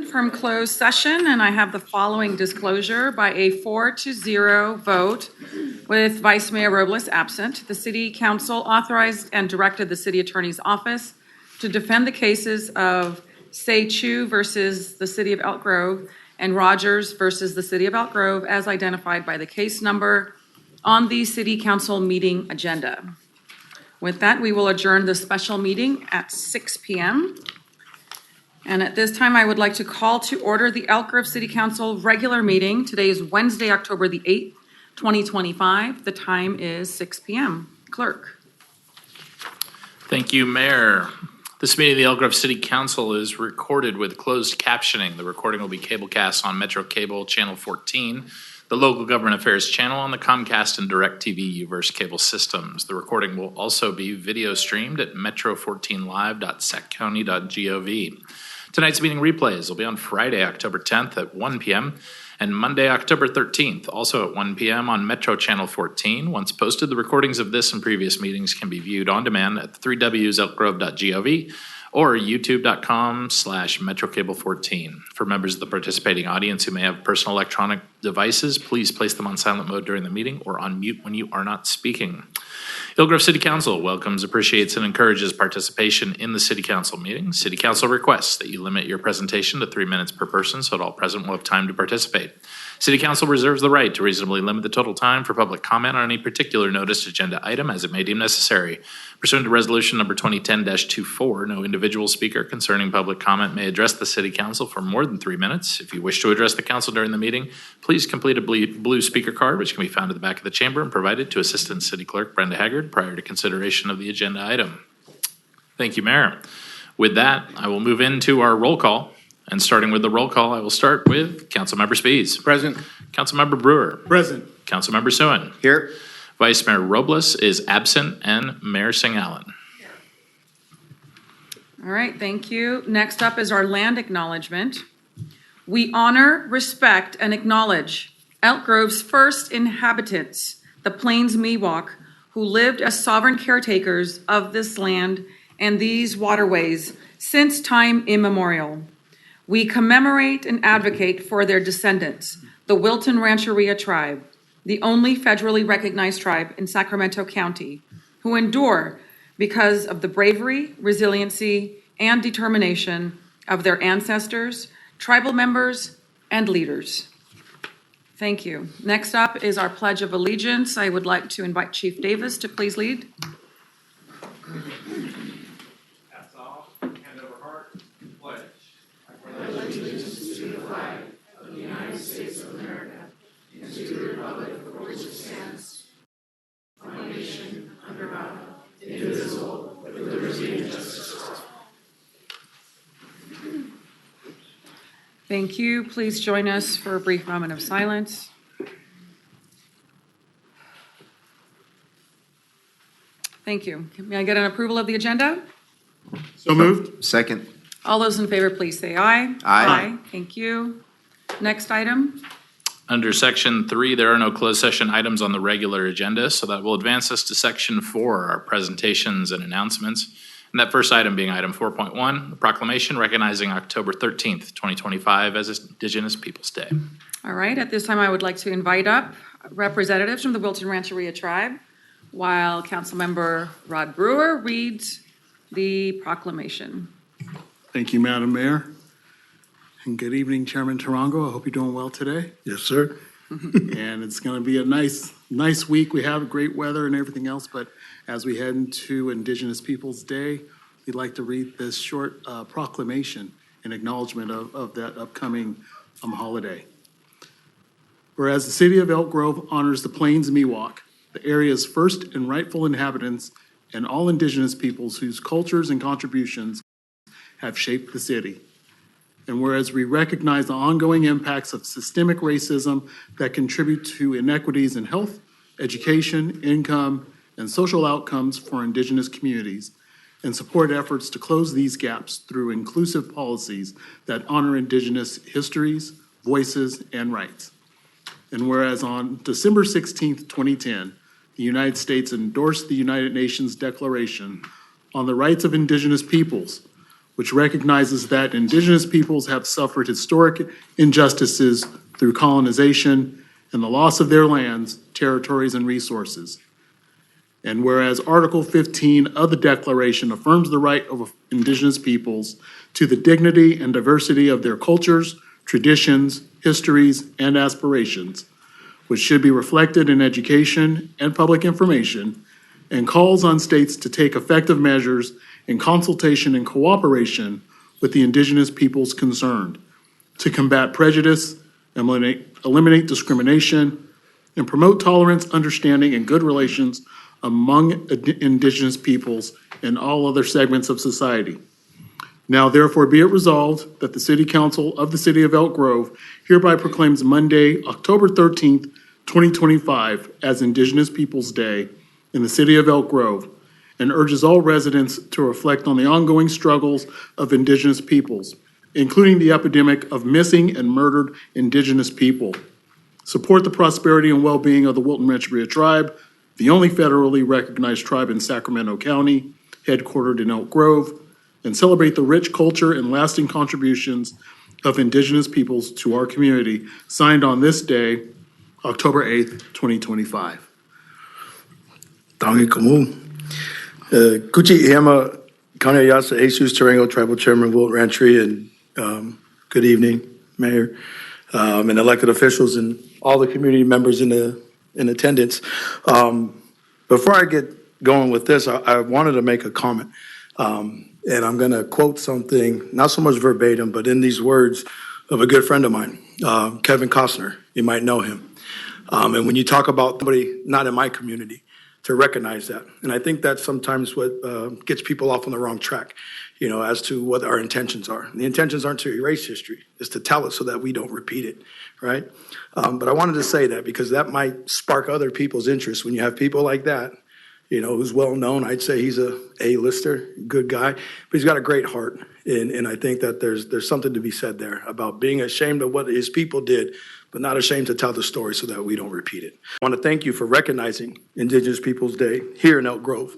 from closed session, and I have the following disclosure. By a 4-0 vote with Vice Mayor Robles absent, the City Council authorized and directed the City Attorney's Office to defend the cases of Say-Chu versus the City of Elk Grove and Rogers versus the City of Elk Grove as identified by the case number on the City Council meeting agenda. With that, we will adjourn the special meeting at 6 p.m. And at this time, I would like to call to order the Elk Grove City Council regular meeting. Today is Wednesday, October the 8th, 2025. The time is 6 p.m. Clerk. Thank you, Mayor. This meeting of the Elk Grove City Council is recorded with closed captioning. The recording will be cablecast on Metro Cable Channel 14, the Local Government Affairs Channel on the Comcast and DirecTV Uverse cable systems. The recording will also be video streamed at metro14live.saccounty.gov. Tonight's meeting replays will be on Friday, October 10th at 1 p.m. and Monday, October 13th, also at 1 p.m. on Metro Channel 14. Once posted, the recordings of this and previous meetings can be viewed on demand at 3wselkgrove.gov or youtube.com/metrocable14. For members of the participating audience who may have personal electronic devices, please place them on silent mode during the meeting or on mute when you are not speaking. Elk Grove City Council welcomes, appreciates, and encourages participation in the City Council meeting. City Council requests that you limit your presentation to 3 minutes per person so that all present will have time to participate. City Council reserves the right to reasonably limit the total time for public comment on any particular noticed agenda item as it may deem necessary. Pursuant to Resolution Number 2010-24, no individual speaker concerning public comment may address the City Council for more than 3 minutes. If you wish to address the Council during the meeting, please complete a blue speaker card, which can be found at the back of the chamber and provided to Assistant City Clerk Brenda Haggard prior to consideration of the agenda item. Thank you, Mayor. With that, I will move into our roll call. And starting with the roll call, I will start with Councilmember Spies. Present. Councilmember Brewer. Present. Councilmember Singh-Allen. Here. Vice Mayor Robles is absent, and Mayor Singh-Allen. All right, thank you. Next up is our land acknowledgement. We honor, respect, and acknowledge Elk Grove's first inhabitants, the Plains Miwok, who lived as sovereign caretakers of this land and these waterways since time immemorial. We commemorate and advocate for their descendants, the Wilton Rancheria tribe, the only federally recognized tribe in Sacramento County, who endure because of the bravery, resiliency, and determination of their ancestors, tribal members, and leaders. Thank you. Next up is our Pledge of Allegiance. I would like to invite Chief Davis to please lead. Hats off, hand over heart, pledge. I pledge allegiance to the flag of the United States of America and to the republic for which it stands, one nation, under God, indivisible, with liberty and justice for all. Thank you. Please join us for a brief moment of silence. Thank you. May I get an approval of the agenda? So moved. Second. All those in favor, please say aye. Aye. Thank you. Next item. Under Section 3, there are no closed session items on the regular agenda, so that will advance us to Section 4, our presentations and announcements. And that first item being item 4.1, the proclamation recognizing October 13th, 2025 as Indigenous Peoples Day. All right. At this time, I would like to invite up representatives from the Wilton Rancheria tribe while Councilmember Rod Brewer reads the proclamation. Thank you, Madam Mayor. And good evening, Chairman Tarango. I hope you're doing well today. Yes, sir. And it's going to be a nice week. We have great weather and everything else, but as we head into Indigenous Peoples Day, we'd like to read this short proclamation in acknowledgement of that upcoming holiday. Whereas the city of Elk Grove honors the Plains Miwok, the area's first and rightful inhabitants, and all Indigenous peoples whose cultures and contributions have shaped the city. And whereas we recognize the ongoing impacts of systemic racism that contribute to inequities in health, education, income, and social outcomes for Indigenous communities, and support efforts to close these gaps through inclusive policies that honor Indigenous histories, voices, and rights. And whereas on December 16th, 2010, the United States endorsed the United Nations Declaration on the Rights of Indigenous Peoples, which recognizes that indigenous peoples have suffered historic injustices through colonization and the loss of their lands, territories, and resources. And whereas Article 15 of the Declaration affirms the right of indigenous peoples to the dignity and diversity of their cultures, traditions, histories, and aspirations, which should be reflected in education and public information, and calls on states to take effective measures in consultation and cooperation with the indigenous peoples concerned to combat prejudice, eliminate discrimination, and promote tolerance, understanding, and good relations among indigenous peoples and all other segments of society. Now therefore be it resolved that the City Council of the City of Elk Grove hereby proclaims Monday, October 13th, 2025 as Indigenous Peoples Day in the City of Elk Grove, and urges all residents to reflect on the ongoing struggles of indigenous peoples, including the epidemic of missing and murdered indigenous people. Support the prosperity and well-being of the Wilton Ranch Brea tribe, the only federally recognized tribe in Sacramento County, headquartered in Elk Grove, and celebrate the rich culture and lasting contributions of indigenous peoples to our community, signed on this day, October 8th, 2025. Tangi Kamu. Kuchi Ihama Kanayasa Jesus Tarango, Tribal Chairman, Wilton Ranchery, and good evening, Mayor, and elected officials and all the community members in attendance. Before I get going with this, I wanted to make a comment. And I'm going to quote something, not so much verbatim, but in these words of a good friend of mine, Kevin Costner. You might know him. And when you talk about somebody not in my community, to recognize that. And I think that's sometimes what gets people off on the wrong track, you know, as to what our intentions are. And the intentions aren't to erase history, it's to tell it so that we don't repeat it, right? But I wanted to say that because that might spark other people's interest when you have people like that, you know, who's well known. I'd say he's a A-lister, good guy, but he's got a great heart. And I think that there's something to be said there about being ashamed of what his people did, but not ashamed to tell the story so that we don't repeat it. I want to thank you for recognizing Indigenous Peoples Day here in Elk Grove.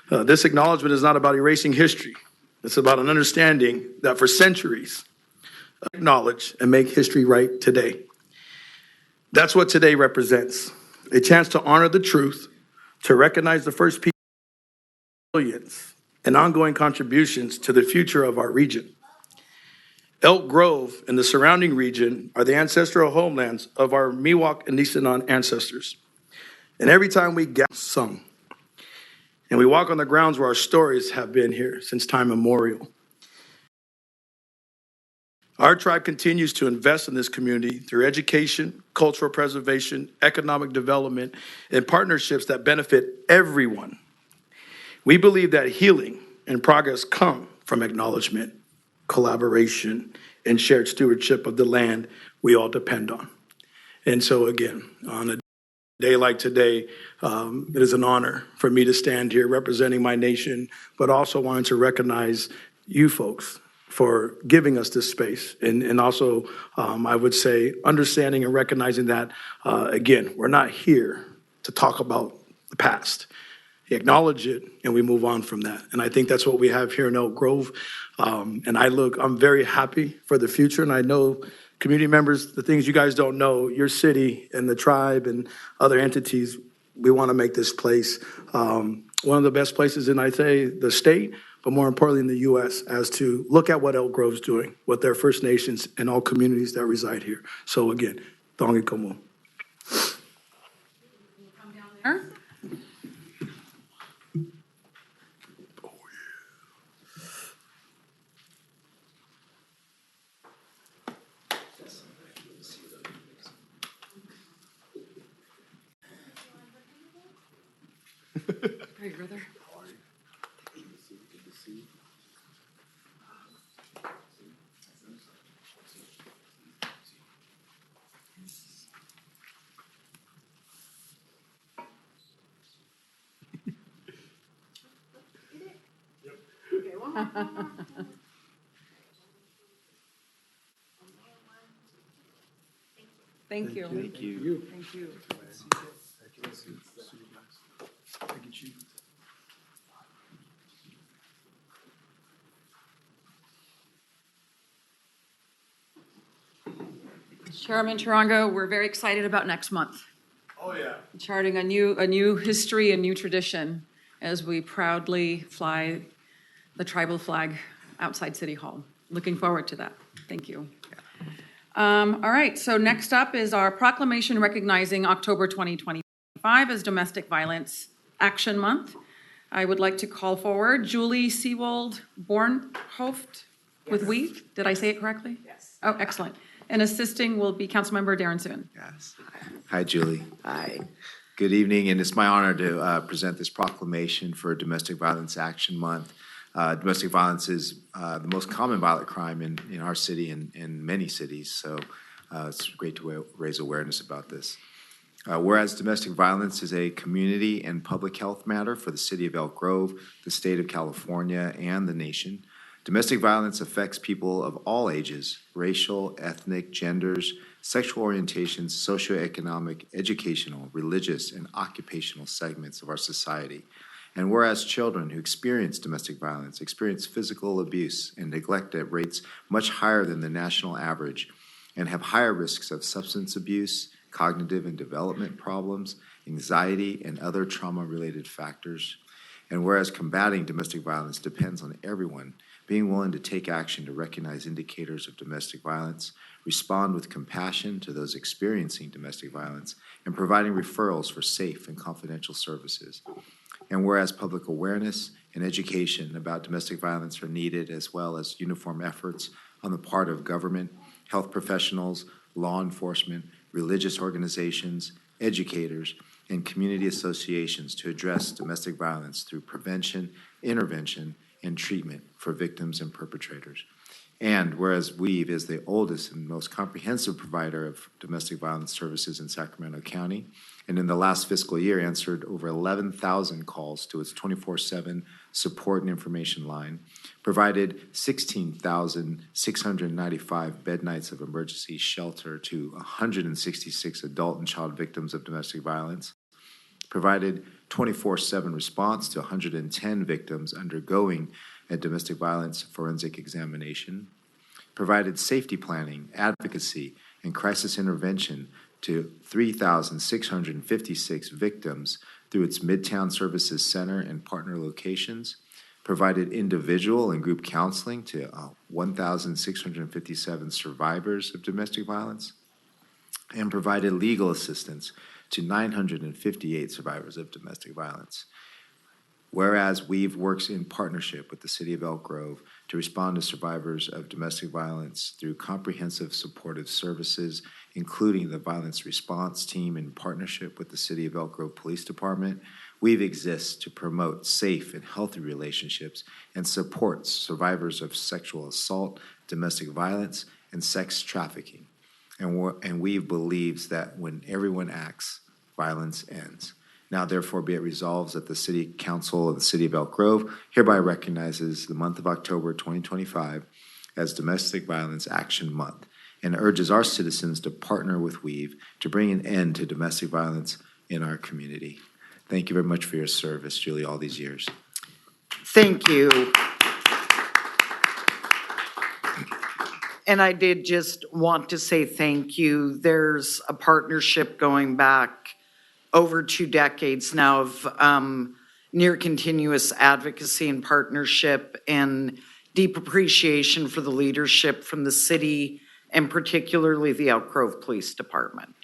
This acknowledgement is not about erasing history. It's about an understanding that for centuries, acknowledge and make history right today. That's what today represents, a chance to honor the truth, to recognize the first people and ongoing contributions to the future of our region. Elk Grove and the surrounding region are the ancestral homelands of our Miwok and Nisenan ancestors. And every time we get sung, and we walk on the grounds where our stories have been here since time immemorial. Our tribe continues to invest in this community through education, cultural preservation, economic development, and partnerships that benefit everyone. We believe that healing and progress come from acknowledgement, collaboration, and shared stewardship of the land we all depend on. And so again, on a day like today, it is an honor for me to stand here representing my nation, but also wanting to recognize you folks for giving us this space. And also, I would say, understanding and recognizing that, again, we're not here to talk about the past. Acknowledge it, and we move on from that. And I think that's what we have here in Elk Grove. And I'm very happy for the future. And I know community members, the things you guys don't know, your city and the tribe and other entities, we want to make this place one of the best places in, I'd say, the state, but more importantly in the U.S., as to look at what Elk Grove's doing with their First Nations and all communities that reside here. So again, Tongi Komu. There. Hey, brother. Thank you. Thank you. Thank you. Chairman Tarango, we're very excited about next month. Oh, yeah. Charting a new history, a new tradition as we proudly fly the tribal flag outside City Hall. Looking forward to that. Thank you. All right, so next up is our proclamation recognizing October 2025 as Domestic Violence Action Month. I would like to call forward Julie Seawold Bornhoft with Weave. Did I say it correctly? Yes. Oh, excellent. And assisting will be Councilmember Darren Soon. Yes. Hi, Julie. Hi. Good evening, and it's my honor to present this proclamation for Domestic Violence Action Month. Domestic violence is the most common violent crime in our city and in many cities, so it's great to raise awareness about this. Whereas domestic violence is a community and public health matter for the city of Elk Grove, the state of California, and the nation, domestic violence affects people of all ages, racial, ethnic, genders, sexual orientations, socioeconomic, educational, religious, and occupational segments of our society. And whereas children who experience domestic violence experience physical abuse and neglect at rates much higher than the national average and have higher risks of substance abuse, cognitive and development problems, anxiety, and other trauma-related factors. And whereas combating domestic violence depends on everyone being willing to take action to recognize indicators of domestic violence, respond with compassion to those experiencing domestic violence, and providing referrals for safe and confidential services. And whereas public awareness and education about domestic violence are needed, as well as uniform efforts on the part of government, health professionals, law enforcement, religious organizations, educators, and community associations to address domestic violence through prevention, intervention, and treatment for victims and perpetrators. And whereas Weave is the oldest and most comprehensive provider of domestic violence services in Sacramento County, and in the last fiscal year answered over 11,000 calls to its 24/7 support and information line, provided 16,695 bed nights of emergency shelter to 166 adult and child victims of domestic violence, provided 24/7 response to 110 victims undergoing a domestic violence forensic examination, provided safety planning, advocacy, and crisis intervention to 3,656 victims through its Midtown Services Center and partner locations, provided individual and group counseling to 1,657 survivors of domestic violence, and provided legal assistance to 958 survivors of domestic violence. Whereas Weave works in partnership with the City of Elk Grove to respond to survivors of domestic violence through comprehensive supportive services, including the Violence Response Team in partnership with the City of Elk Grove Police Department, Weave exists to promote safe and healthy relationships and supports survivors of sexual assault, domestic violence, and sex trafficking. And Weave believes that when everyone acts, violence ends. Now, therefore, be it resolved that the City Council of the City of Elk Grove hereby recognizes the month of October 2025 as Domestic Violence Action Month and urges our citizens to partner with Weave to bring an end to domestic violence in our community. Thank you very much for your service, Julie, all these years. Thank you. And I did just want to say thank you. There's a partnership going back over 2 decades now of near continuous advocacy and partnership and deep appreciation for the leadership from the city and particularly the Elk Grove Police Department.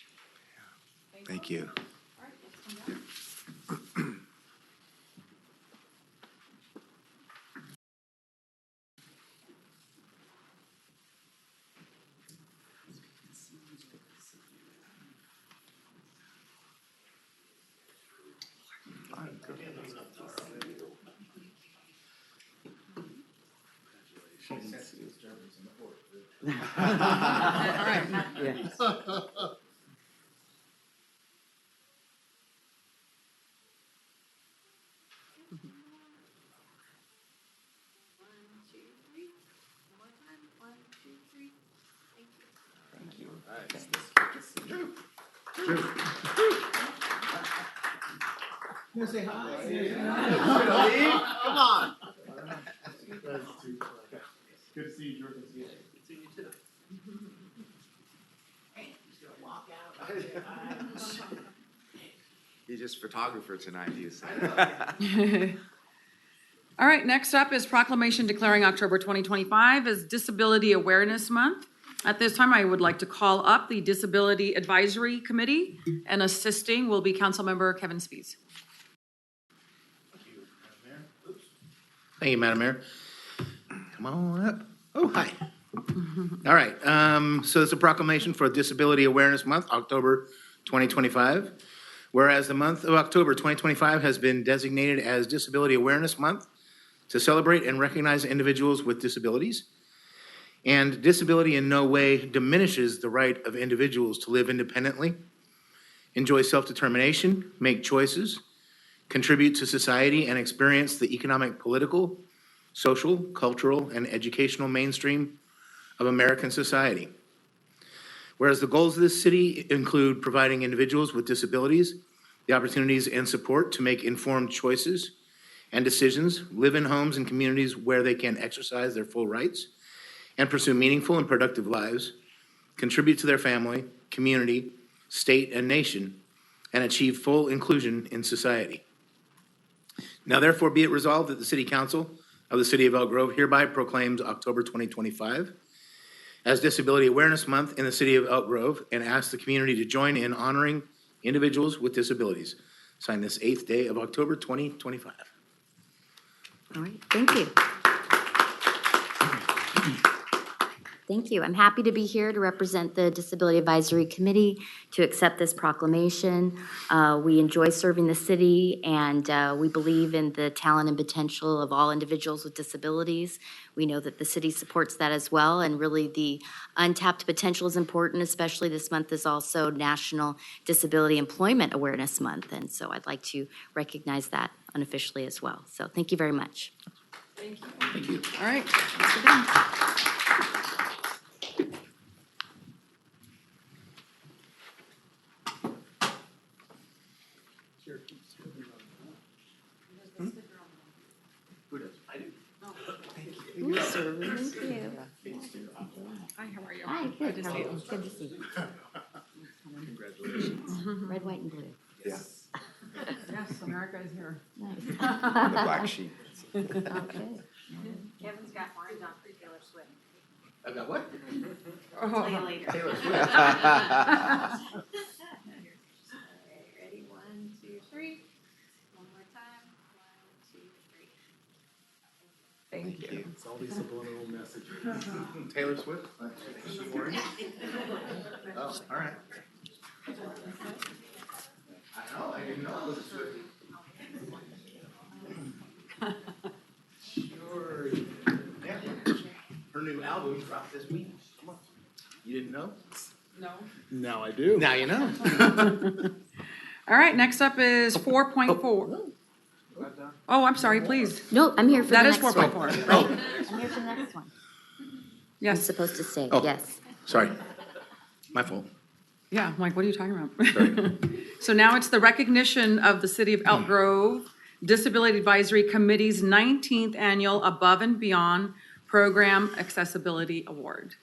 Thank you. Come on. Good to see you, Jordan. Good to see you too. He's just photographer tonight, he said. All right, next up is proclamation declaring October 2025 as Disability Awareness Month. At this time, I would like to call up the Disability Advisory Committee, and assisting will be Councilmember Kevin Spies. Thank you, Madam Mayor. Come on up. Oh, hi. All right, so it's a proclamation for Disability Awareness Month, October 2025. Whereas the month of October 2025 has been designated as Disability Awareness Month to celebrate and recognize individuals with disabilities. And disability in no way diminishes the right of individuals to live independently, enjoy self-determination, make choices, contribute to society, and experience the economic, political, social, cultural, and educational mainstream of American society. Whereas the goals of this city include providing individuals with disabilities the opportunities and support to make informed choices and decisions, live in homes and communities where they can exercise their full rights, and pursue meaningful and productive lives, contribute to their family, community, state, and nation, and achieve full inclusion in society. Now therefore be it resolved that the City Council of the City of Elk Grove hereby proclaims October 2025 as Disability Awareness Month in the City of Elk Grove, and asks the community to join in honoring individuals with disabilities. Signed this 8th day of October 2025. All right, thank you. Thank you. I'm happy to be here to represent the Disability Advisory Committee to accept this proclamation. We enjoy serving the city, and we believe in the talent and potential of all individuals with disabilities. We know that the city supports that as well, and really the untapped potential is important, especially this month is also National Disability Employment Awareness Month, and so I'd like to recognize that unofficially as well. So thank you very much. Thank you. Thank you. All right, let's go down. Hi, how are you? Hi, Good good. to see you. Good to see you. Congratulations. Red, white, and blue. Yes, America is here. Nice. The black sheep. Okay. Kevin's got orange on for Taylor Swift. I've got what? Oh, Tell you later. Taylor Swift. Ready? 1, 2, 3. One more time. 1, 2, 3. thank you. It's all these subliminal messages. Taylor Swift? Oh, all right. I know, I didn't know it was a Swiftie. Sure. Yeah. Her new album dropped this week. Come on. You didn't know? No. Now I do. Now you know. All right, next up is 4.4. Oh, I'm sorry, please. No, I'm here for the That next is one. 4.4. Oh, I'm here for the next one. I'm Yes, supposed to stay, Oh. yes. sorry. My fault. yeah, I'm like, what are you talking about? So now it's the recognition of the City of Elk Grove Disability Advisory Committee's 19th Annual Above and Beyond Program Accessibility Award.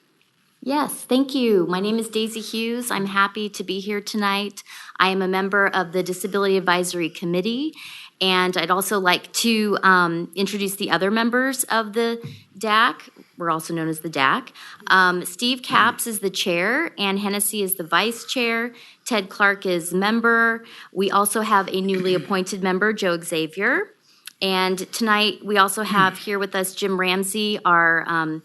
Yes, thank you. My name is Daisy Hughes. I'm happy to be here tonight. I am a member of the Disability Advisory Committee, and I'd also like to introduce the other members of the DAC. We're also known as the DAC. Steve Capps is the chair, Ann Hennessy is the vice chair, Ted Clark is member. We also have a newly appointed member, Joe Xavier. And tonight, we also have here with us Jim Ramsey, our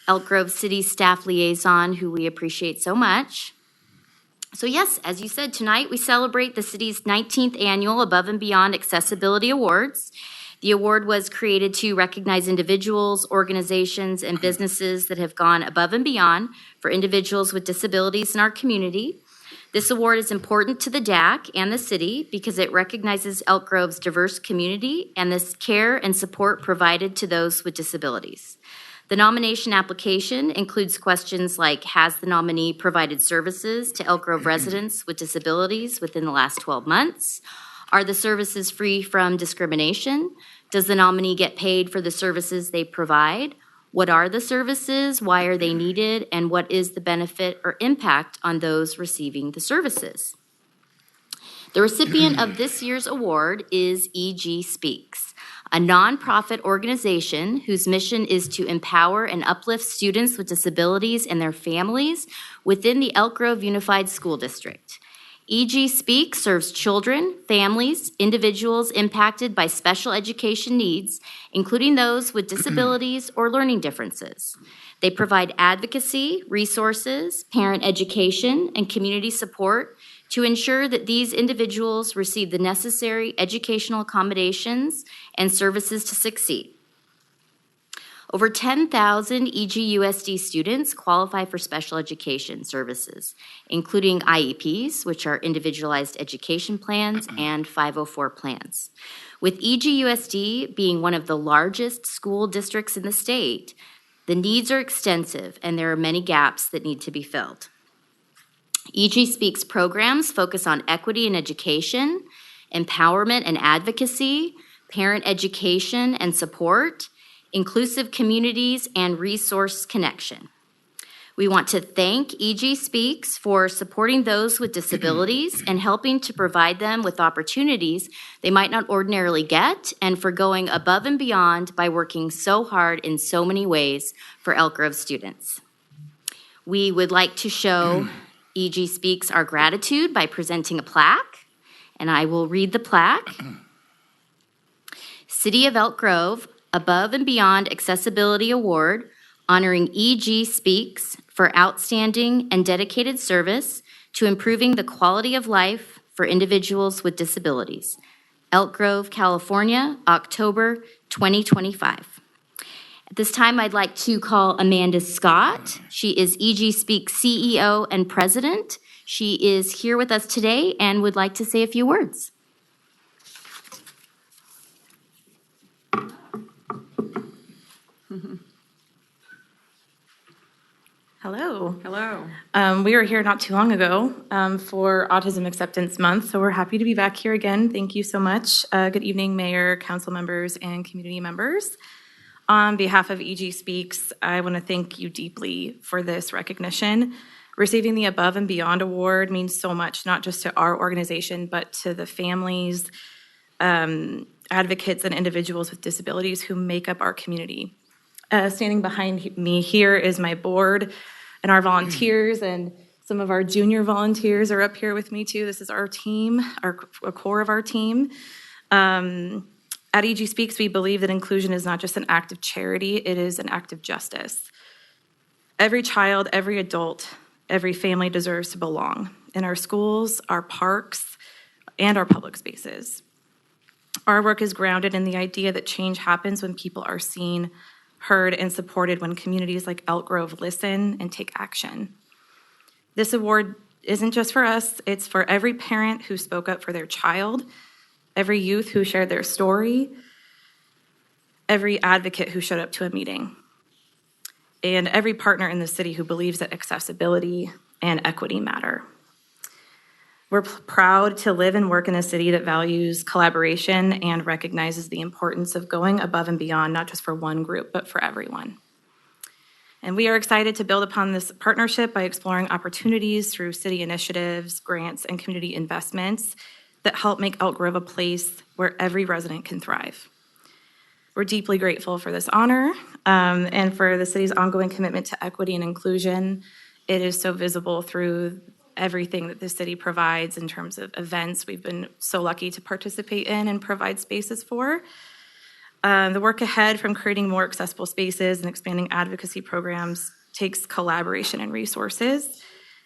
Elk Grove City Staff Liaison, who we appreciate so much. So yes, as you said, tonight we celebrate the city's 19th Annual Above and Beyond Accessibility Awards. The award was created to recognize individuals, organizations, and businesses that have gone above and beyond for individuals with disabilities in our community. This award is important to the DAC and the city because it recognizes Elk Grove's diverse community and the care and support provided to those with disabilities. The nomination application includes questions like, has the nominee provided services to Elk Grove residents with disabilities within the last 12 months? Are the services free from discrimination? Does the nominee get paid for the services they provide? What are the services? Why are they needed? And what is the benefit or impact on those receiving the services? The recipient of this year's award is EG Speaks, a nonprofit organization whose mission is to empower and uplift students with disabilities and their families within the Elk Grove Unified School District. EG Speaks serves children, families, individuals impacted by special education needs, including those with disabilities or learning differences. They provide advocacy, resources, parent education, and community support to ensure that these individuals receive the necessary educational accommodations and services to succeed. Over 10,000 EGUSD students qualify for special education services, including IEPs, which are individualized education plans, and 504 plans. With EGUSD being one of the largest school districts in the state, the needs are extensive and there are many gaps that need to be filled. EG Speaks programs focus on equity in education, empowerment and advocacy, parent education and support, inclusive communities, and resource connection. We want to thank EG Speaks for supporting those with disabilities and helping to provide them with opportunities they might not ordinarily get, and for going above and beyond by working so hard in so many ways for Elk Grove students. We would like to show EG Speaks our gratitude by presenting a plaque, and I will read the plaque. City of Elk Grove Above and Beyond Accessibility Award, honoring EG Speaks for outstanding and dedicated service to improving the quality of life for individuals with disabilities. Elk Grove, California, October 2025. At this time, I'd like to call Amanda Scott. She is EG Speaks CEO and President. She is here with us today and would like to say a few words. Hello. Hello. We were here not too long ago for Autism Acceptance Month, so we're happy to be back here again. Thank you so much. Good evening, Mayor, council members, and community members. On behalf of EG Speaks, I want to thank you deeply for this recognition. Receiving the Above and Beyond Award means so much, not just to our organization, but to the families, advocates, and individuals with disabilities who make up our community. Standing behind me here is my board and our volunteers, and some of our junior volunteers are up here with me too. This is our team, a core of our team. At EG Speaks, we believe that inclusion is not just an act of charity, it is an act of justice. Every child, every adult, every family deserves to belong in our schools, our parks, and our public spaces. Our work is grounded in the idea that change happens when people are seen, heard, and supported, when communities like Elk Grove listen and take action. This award isn't just for us, it's for every parent who spoke up for their child, every youth who shared their story, every advocate who showed up to a meeting, and every partner in the city who believes that accessibility and equity matter. We're proud to live and work in a city that values collaboration and recognizes the importance of going above and beyond, not just for one group, but for everyone. And we are excited to build upon this partnership by exploring opportunities through city initiatives, grants, and community investments that help make Elk Grove a place where every resident can thrive. We're deeply grateful for this honor and for the city's ongoing commitment to equity and inclusion. It is so visible through everything that the city provides in terms of events we've been so lucky to participate in and provide spaces for. The work ahead, from creating more accessible spaces and expanding advocacy programs, takes collaboration and resources.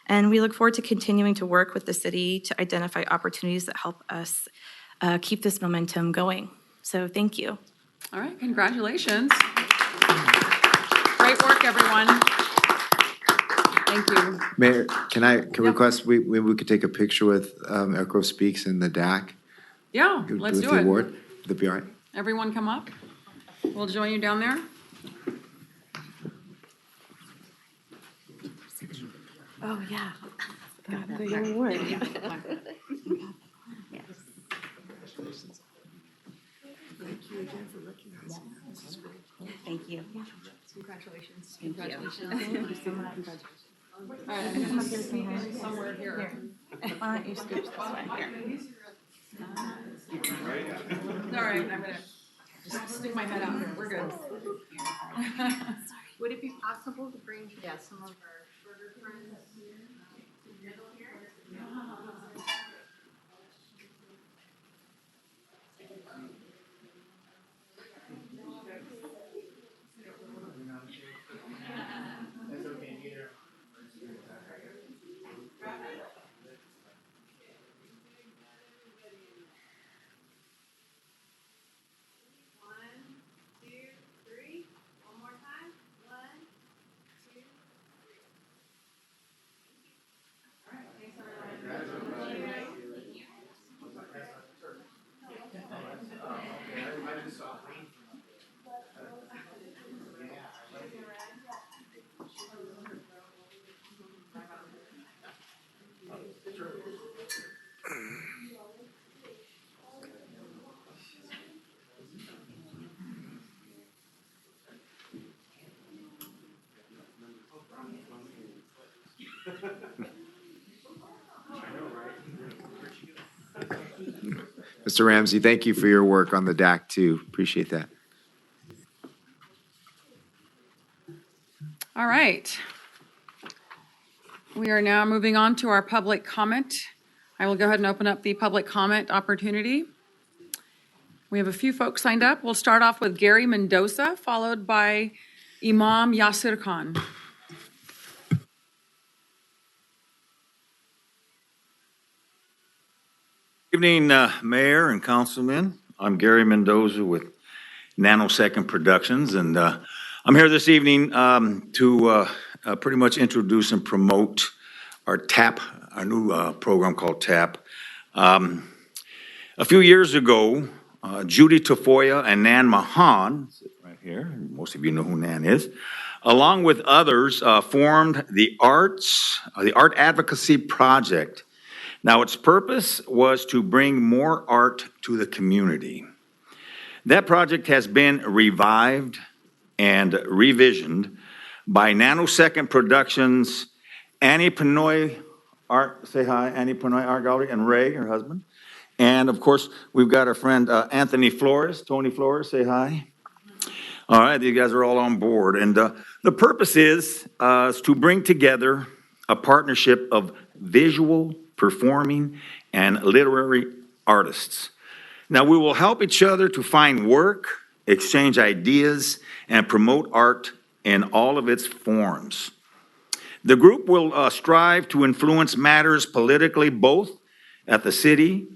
And we look forward to continuing to work with the city to identify opportunities that help us keep this momentum going. So thank you. All right, congratulations. Great work, everyone. Thank you. Mayor, can request we could take a picture with Elk Grove Speaks in the DAC? Yeah, let's with do the it. award? Would that be all right? Everyone come up. We'll join you down there. Oh, yeah. Got the award. Thank you. Congratulations. Thank you. Thank you so much. All right, I'm gonna put this somewhere here. Why don't you scooch this way here? All right, I'm gonna just stick my head out here. We're good. Would it be possible to bring, some of our shorter friends to the middle here? One, two, three. One more time. One, two, three. All right, thanks everyone. Mr. Ramsey, thank you for your work on the DAC too. Appreciate that. All right. We are now moving on to our public comment. I will go ahead and open up the public comment opportunity. We have a few folks signed up. We'll start off with Gary Mendoza, followed by Imam Yasir Khan. Good evening, Mayor and Councilmen. I'm Gary Mendoza with Nanosecond Productions, and I'm here this evening to pretty much introduce and promote our TAP, our new program called TAP. A few years ago, Judy Tafoya and Nan Mahan, right here, most of you know who Nan is, along with others, formed the Art Advocacy Project. Now, its purpose was to bring more art to the community. That project has been revived and revisioned by Nanosecond Productions, Annie Pinoy Art, say hi, Annie Pinoy Art Gallery, and Ray, her husband. And of course, we've got our friend Anthony Flores, Tony Flores, say hi. All right, you guys are all on board. And the purpose is to bring together a partnership of visual, performing, and literary artists. Now, we will help each other to find work, exchange ideas, and promote art in all of its forms. The group will strive to influence matters politically, both at the city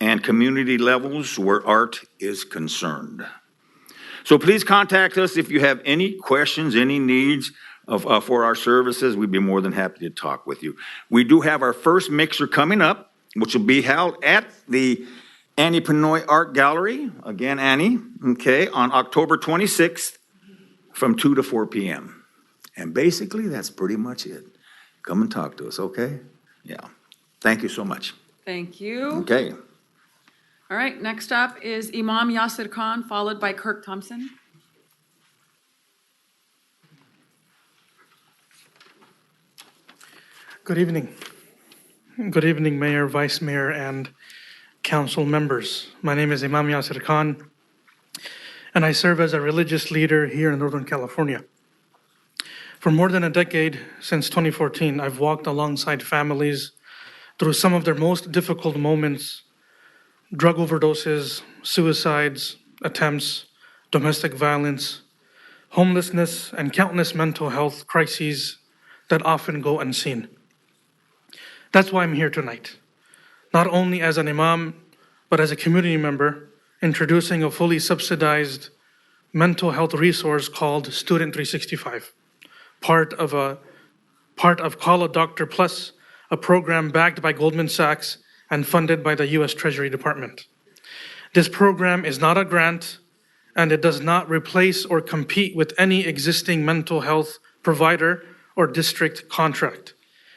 and community levels where art is concerned. So please contact us if you have any questions, any needs for our services. We'd be more than happy to talk with you. We do have our first mixer coming up, which will be held at the Annie Pinoy Art Gallery. Again, Annie, okay, on October 26th from 2 to 4 p.m. And basically, that's pretty much it. Come and talk to us, okay? Yeah. Thank you so much. Thank you. Okay. All right, next up is Imam Yasir Khan, followed by Kirk Thompson. Good evening. Good evening, Mayor, Vice Mayor, and council members. My name is Imam Yasir Khan, and I serve as a religious leader here in Northern California. For more than a decade, since 2014, I've walked alongside families through some of their most difficult moments: drug overdoses, suicides, attempts, domestic violence, homelessness, and countless mental health crises that often go unseen. That's why I'm here tonight, not only as an imam, but as a community member, introducing a fully subsidized mental health resource called Student 365, part of Call a Doctor Plus, a program backed by Goldman Sachs and funded by the U.S. Treasury Department. This program is not a grant, and it does not replace or compete with any existing mental health provider or district contract.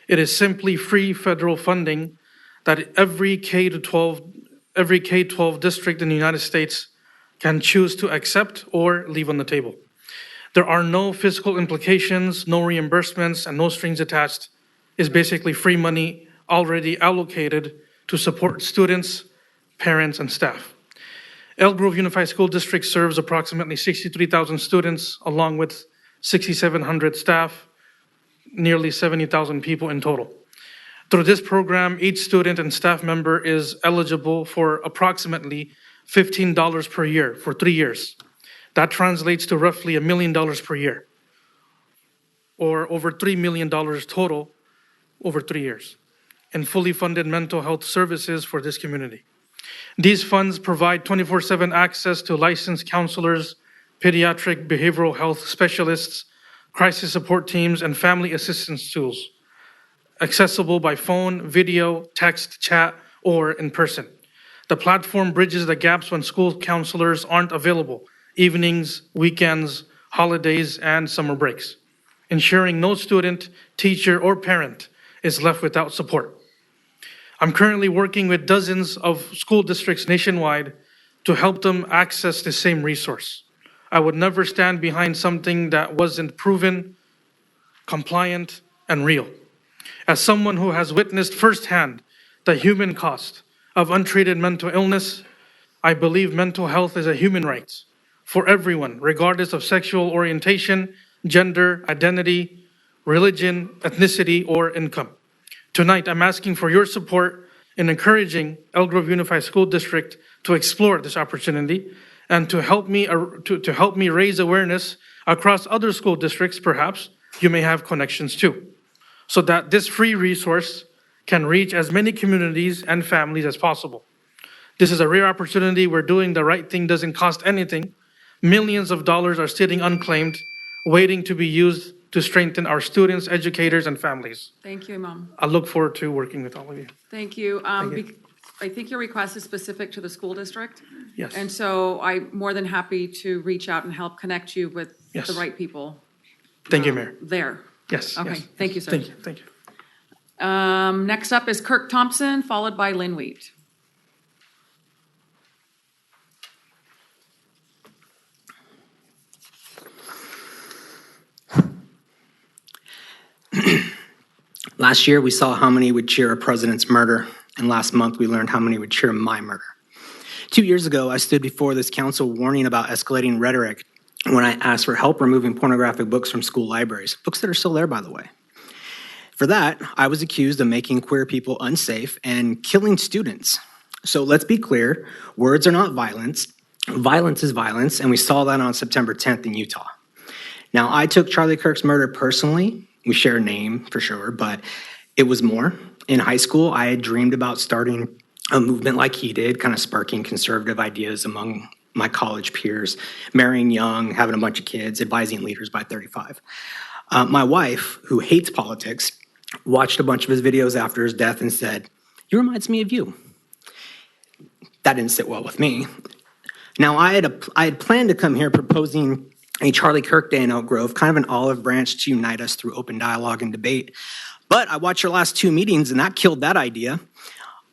It is simply free federal funding that every K-12 district in the United States can choose to accept or leave on the table. There are no fiscal implications, no reimbursements, and no strings attached. It's basically free money already allocated to support students, parents, and staff. Elk Grove Unified School District serves approximately 63,000 students, along with 6,700 staff, nearly 70,000 people in total. Through this program, each student and staff member is eligible for approximately $15 per year for 3 years. That translates to roughly $1 million per year, or over $3 million total over 3 years, in fully funded mental health services for this community. These funds provide 24/7 access to licensed counselors, pediatric behavioral health specialists, crisis support teams, and family assistance tools, accessible by phone, video, text, chat, or in person. The platform bridges the gaps when school counselors aren't available, evenings, weekends, holidays, and summer breaks, ensuring no student, teacher, or parent is left without support. I'm currently working with dozens of school districts nationwide to help them access the same resource. I would never stand behind something that wasn't proven, compliant, and real. As someone who has witnessed firsthand the human cost of untreated mental illness, I believe mental health is a human right for everyone, regardless of sexual orientation, gender, identity, religion, ethnicity, or income. Tonight, I'm asking for your support in encouraging Elk Grove Unified School District to explore this opportunity and to help me raise awareness across other school districts, perhaps you may have connections to, so that this free resource can reach as many communities and families as possible. This is a rare opportunity where doing the right thing doesn't cost anything. Millions of dollars are sitting unclaimed, waiting to be used to strengthen our students, educators, and families. Thank you, Imam. I look forward to working with all of you. Thank you. Thank you. I think your request is specific to the school district. Yes. And so I'm more than happy to reach out and help connect you with Yes. the right people. Thank you, Mayor. There. Yes. Okay, yes. thank you, sir. Thank you. Thank you. Next up is Kirk Thompson, followed by Lynn Wheat. Last year, we saw how many would cheer a president's murder, and last month, we learned how many would cheer my murder. 2 years ago, I stood before this council warning about escalating rhetoric when I asked for help removing pornographic books from school libraries, books that are still there, by the way. For that, I was accused of making queer people unsafe and killing students. So let's be clear, words are not violence. Violence is violence, and we saw that on September 10th in Utah. Now, I took Charlie Kirk's murder personally. We share a name for sure, but it was more. In high school, I had dreamed about starting a movement like he did, kind of sparking conservative ideas among my college peers, marrying young, having a bunch of kids, advising leaders by 35. My wife, who hates politics, watched a bunch of his videos after his death and said, "He reminds me of you." That didn't sit well with me. Now, I had planned to come here proposing a Charlie Kirk Day in Elk Grove, kind of an olive branch to unite us through open dialogue and debate. But I watched your last two meetings, and that killed that idea.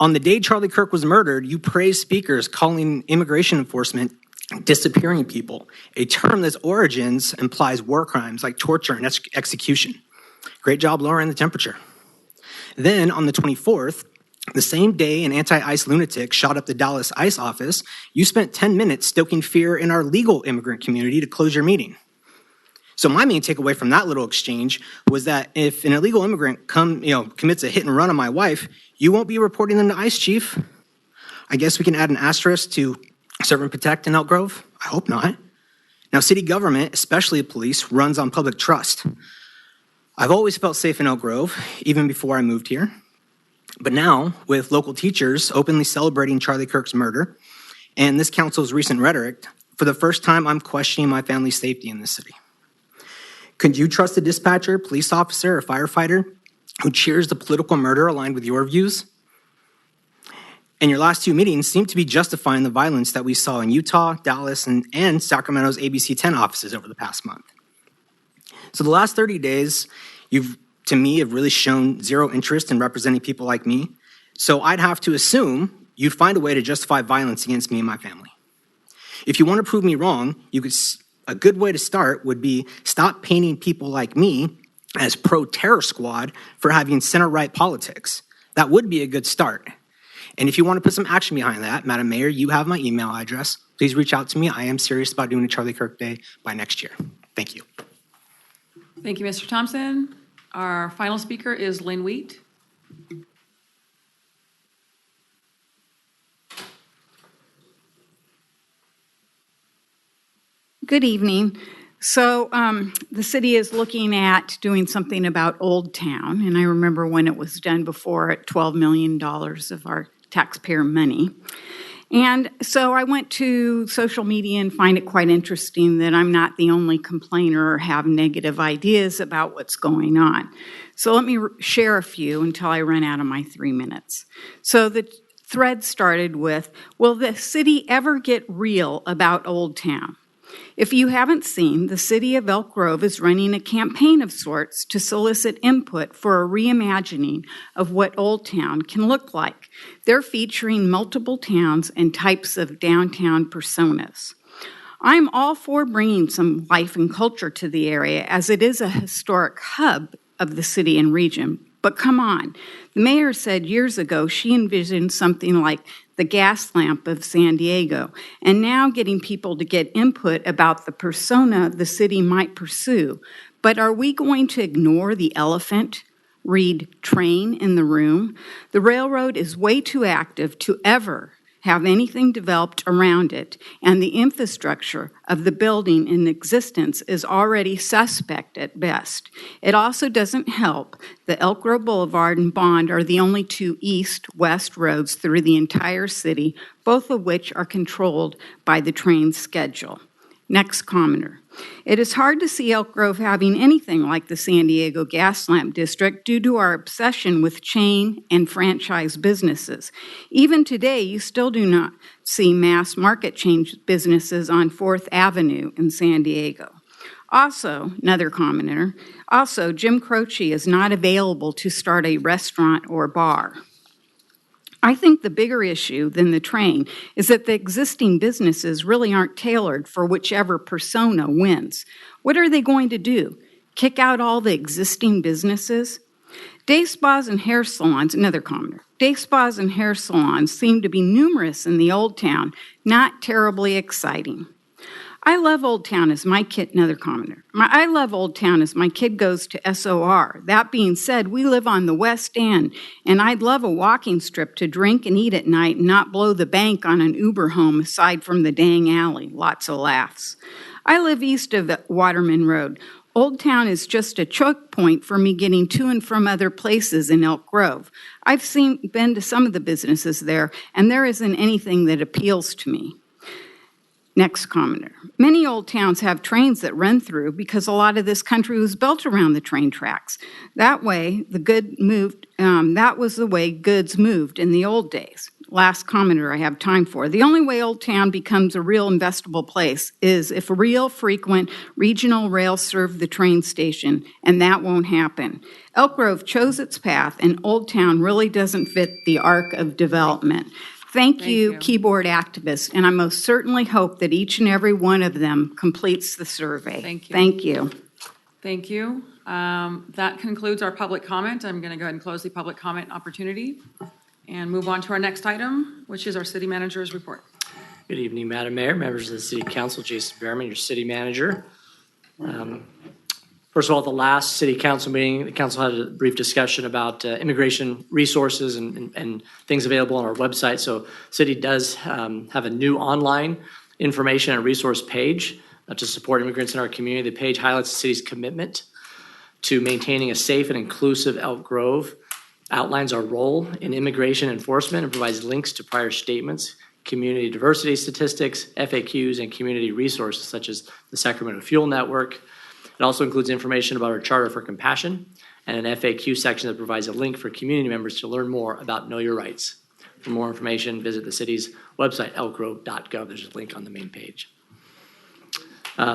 On the day Charlie Kirk was murdered, you praised speakers calling immigration enforcement disappearing people, a term that's origins implies war crimes like torture and execution. Great job lowering the temperature. Then on the 24th, the same day an anti-ICE lunatic shot up the Dallas ICE office, you spent 10 minutes stoking fear in our legal immigrant community to close your meeting. So my main takeaway from that little exchange was that if an illegal immigrant commits a hit and run on my wife, you won't be reporting them to ICE, Chief. I guess we can add an asterisk to serve and protect in Elk Grove? I hope not. Now, city government, especially police, runs on public trust. I've always felt safe in Elk Grove, even before I moved here. But now, with local teachers openly celebrating Charlie Kirk's murder and this council's recent rhetoric, for the first time, I'm questioning my family's safety in this city. Could you trust a dispatcher, police officer, or firefighter who cheers the political murder aligned with your views? And your last two meetings seem to be justifying the violence that we saw in Utah, Dallas, and Sacramento's ABC 10 offices over the past month. So the last 30 days, to me, have really shown zero interest in representing people like me. So I'd have to assume you'd find a way to justify violence against me and my family. If you want to prove me wrong, you could A good way to start would be stop painting people like me as pro-terror squad for having center-right politics. That would be a good start. And if you want to put some action behind that, Madam Mayor, you have my email address. Please reach out to me. I am serious about doing a Charlie Kirk Day by next year. Thank you. Thank you, Mr. Thompson. Our final speaker is Lynn Wheat. Good evening. So the city is looking at doing something about Old Town, and I remember when it was done before at $12 million of our taxpayer money. And so I went to social media and find it quite interesting that I'm not the only complainer or have negative ideas about what's going on. So let me share a few until I run out of my 3 minutes. So the thread started with, will the city ever get real about Old Town? If you haven't seen, the city of Elk Grove is running a campaign of sorts to solicit input for a reimagining of what Old Town can look like. They're featuring multiple towns and types of downtown personas. I'm all for bringing some life and culture to the area, as it is a historic hub of the city and region. But come on, the mayor said years ago she envisioned something like the gas lamp of San Diego, and now getting people to get input about the persona the city might pursue. But are we going to ignore the elephant, read train in the room? The railroad is way too active to ever have anything developed around it, and the infrastructure of the building in existence is already suspect at best. It also doesn't help that Elk Grove Boulevard and Bond are the only two east-west roads through the entire city, both of which are controlled by the train schedule. Next commenter. It is hard to see Elk Grove having anything like the San Diego gas lamp district due to our obsession with chain and franchise businesses. Even today, you still do not see mass market chain businesses on 4th Avenue in San Diego. Also, another commenter, Jim Croce is not available to start a restaurant or bar. I think the bigger issue than the train is that the existing businesses really aren't tailored for whichever persona wins. What are they going to do? Kick out all the existing businesses? Day spas and hair salons, another commenter. Day spas and hair salons seem to be numerous in the Old Town, not terribly exciting. I love Old Town as my kid, another commenter. I love Old Town as my kid goes to SOR. That being said, we live on the West End, and I'd love a walking strip to drink and eat at night and not blow the bank on an Uber home aside from the dang alley. Lots of laughs. I live east of Waterman Road. Old Town is just a choke point for me getting to and from other places in Elk Grove. I've been to some of the businesses there, and there isn't anything that appeals to me. Next commenter. Many old towns have trains that run through because a lot of this country was built around the train tracks. That way, that was the way goods moved in the old days. Last commenter I have time for. The only way Old Town becomes a real investable place is if real frequent regional rail serve the train station, and that won't happen. Elk Grove chose its path, and Old Town really doesn't fit the arc of development. Thank you, keyboard activists, and I most certainly hope that each and every one of them completes the survey. Thank you. Thank you. Thank you. That concludes our public comment. I'm going to go ahead and close the public comment opportunity and move on to our next item, which is our city manager's report. Good evening, Madam Mayor, members of the City Council, Jason Behrman, your city manager. First of all, at the last city council meeting, the council had a brief discussion about immigration resources and things available on our website. So city does have a new online information and resource page to support immigrants in our community. The page highlights the city's commitment to maintaining a safe and inclusive Elk Grove, outlines our role in immigration enforcement, and provides links to prior statements, community diversity statistics, FAQs, and community resources such as the Sacramento Fuel Network. It also includes information about our Charter for Compassion and an FAQ section that provides a link for community members to learn more about Know Your Rights. For more information, visit the city's website, elkgrove.gov. There's a link on the main page.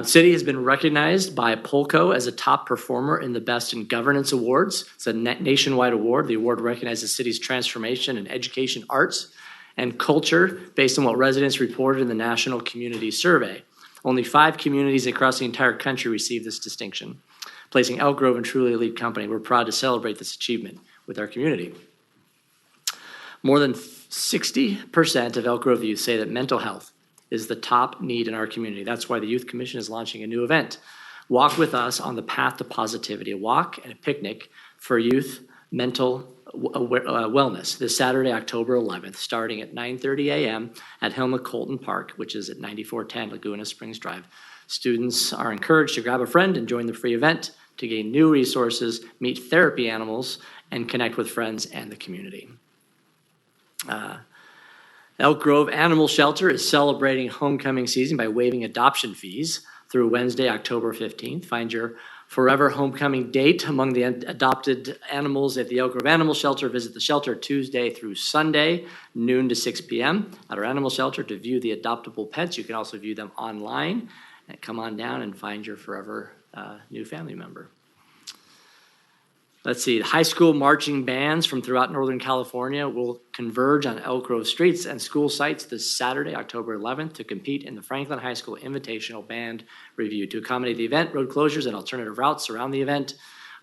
City has been recognized by Polco as a top performer in the Best in Governance Awards. It's a nationwide award. The award recognizes the city's transformation in education, arts, and culture based on what residents reported in the National Community Survey. Only 5 communities across the entire country receive this distinction, placing Elk Grove in truly elite company. We're proud to celebrate this achievement with our community. More than 60% of Elk Grove youth say that mental health is the top need in our community. That's why the Youth Commission is launching a new event, Walk with Us on the Path to Positivity, a walk and a picnic for youth mental wellness this Saturday, October 11th, starting at 9:30 a.m. at Hilma Colton Park, which is at 9410 Laguna Springs Drive. Students are encouraged to grab a friend and join the free event to gain new resources, meet therapy animals, and connect with friends and the community. Elk Grove Animal Shelter is celebrating homecoming season by waiving adoption fees through Wednesday, October 15th. Find your forever homecoming date among the adopted animals at the Elk Grove Animal Shelter. Visit the shelter Tuesday through Sunday, noon to 6 p.m. at our animal shelter to view the adoptable pets. You can also view them online. And come on down and find your forever new family member. Let's see, high school marching bands from throughout Northern California will converge on Elk Grove streets and school sites this Saturday, October 11th, to compete in the Franklin High School Invitational Band Review. To accommodate the event, road closures and alternative routes around the event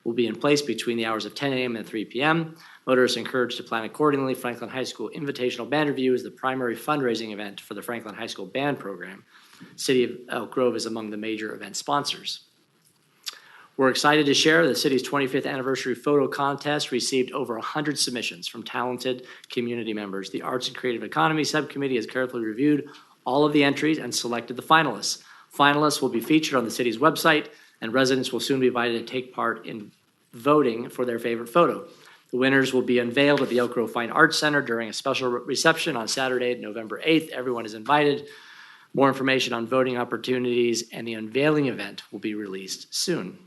will be in place between the hours of 10 a.m. and 3 p.m. Motorists encouraged to plan accordingly. Franklin High School Invitational Band Review is the primary fundraising event for the Franklin High School Band Program. City of Elk Grove is among the major event sponsors. We're excited to share the city's 25th anniversary photo contest received over 100 submissions from talented community members. The Arts and Creative Economy Subcommittee has carefully reviewed all of the entries and selected the finalists. Finalists will be featured on the city's website, and residents will soon be invited to take part in voting for their favorite photo. The winners will be unveiled at the Elk Grove Fine Arts Center during a special reception on Saturday, November 8th. Everyone is invited. More information on voting opportunities and the unveiling event will be released soon.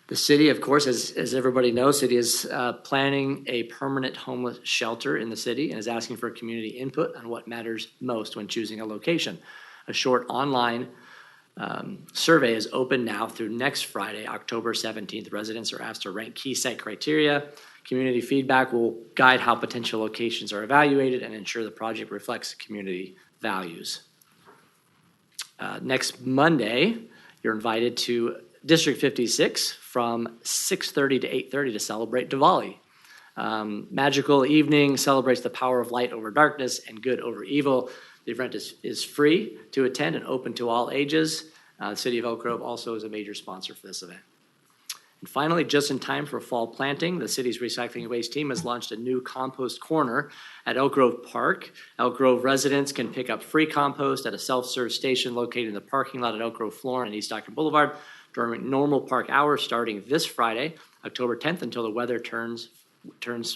The city, of course, as everybody knows, city is planning a permanent homeless shelter in the city and is asking for community input on what matters most when choosing a location. A short online survey is open now through next Friday, October 17th. Residents are asked to rank key site criteria. Community feedback will guide how potential locations are evaluated and ensure the project reflects community values. Next Monday, you're invited to District 56 from 6:30 to 8:30 to celebrate Diwali. Magical evening celebrates the power of light over darkness and good over evil. The event is free to attend and open to all ages. The City of Elk Grove also is a major sponsor for this event. And finally, just in time for fall planting, the city's recycling waste team has launched a new compost corner at Elk Grove Park. Elk Grove residents can pick up free compost at a self-serve station located in the parking lot at Elk Grove Florin and East Stockton Boulevard during normal park hours starting this Friday, October 10th, until the weather turns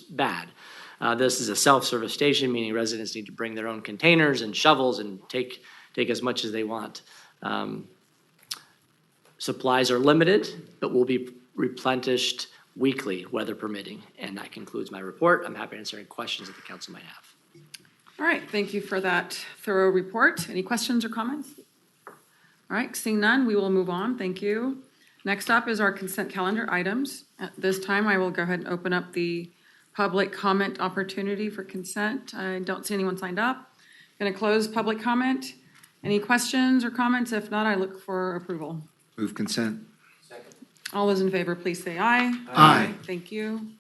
bad. This is a self-service station, meaning residents need to bring their own containers and shovels and take as much as they want. Supplies are limited, but will be replenished weekly, weather permitting. And that concludes my report. I'm happy to answer any questions that the council might have. All right, thank you for that thorough report. Any questions or comments? All right, seeing none, we will move on. Thank you. Next up is our consent calendar items. At this time, I will go ahead and open up the public comment opportunity for consent. I don't see anyone signed up. Going to close public comment. Any questions or comments? If not, I look for approval. Move consent. All those in favor, please say aye. Aye. Thank you.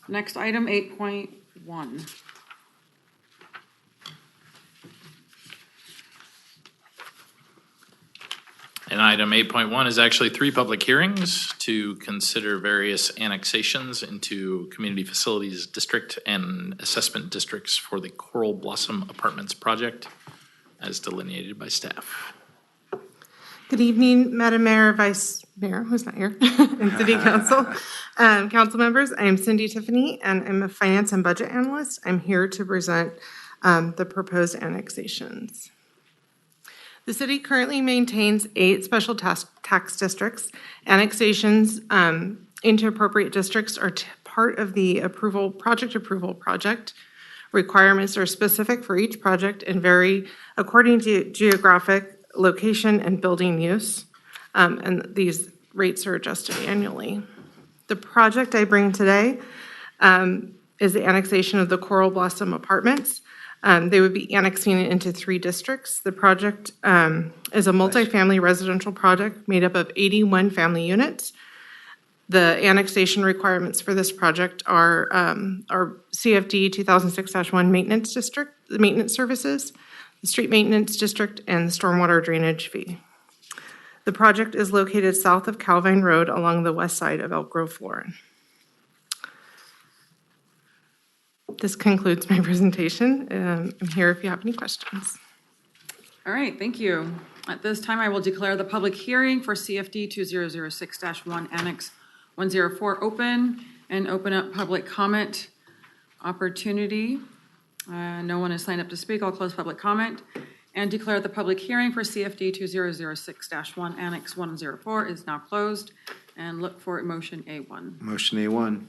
Next item, 8.1. And item 8.1 is actually 3 public hearings to consider various annexations into community facilities district and assessment districts for the Coral Blossom Apartments project as delineated by staff. Good evening, Madam Mayor, Vice Mayor, who's not here, and City Council. Council members, I am Cindy Tiffany, and I'm a Finance and Budget Analyst. I'm here to present the proposed annexations. The city currently maintains 8 special tax districts. Annexations into appropriate districts are part of the project approval project. Requirements are specific for each project and vary according to geographic location and building use, and these rates are adjusted annually. The project I bring today is the annexation of the Coral Blossom Apartments. They would be annexing it into 3 districts. The project is a multifamily residential project made up of 81 family units. The annexation requirements for this project are CFD 2006-1 maintenance district, the maintenance services, the street maintenance district, and the stormwater drainage fee. The project is located south of Calvine Road along the west side of Elk Grove, Florida. This concludes my presentation. I'm here if you have any questions. All right, thank you. At this time, I will declare the public hearing for CFD 2006-1 Annex 104 open and open up public comment opportunity. No one has signed up to speak. I'll close public comment and declare the public hearing for CFD 2006-1 Annex 104 is now closed, and look for motion A1. Motion A1.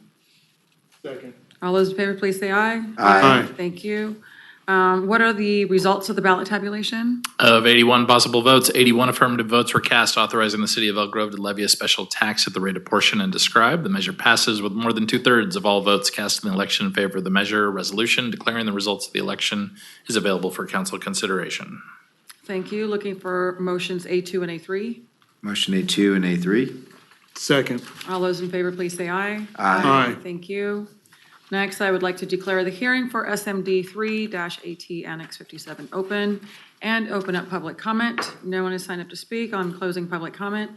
Second. All those in favor, please say aye. Aye. Thank you. What are the results of the ballot tabulation? Of 81 possible votes, 81 affirmative votes were cast authorizing the city of Elk Grove to levy a special tax at the rate apportioned and described. The measure passes with more than 2/3 of all votes cast in the election in favor of the measure. A resolution declaring the results of the election is available for council consideration. Thank you. Looking for motions A2 and A3. Motion A2 and A3. Second. All those in favor, please say aye. Aye. Thank you. Next, I would like to declare the hearing for SMD 3-AT Annex 57 open and open up public comment. No one has signed up to speak. I'm closing public comment.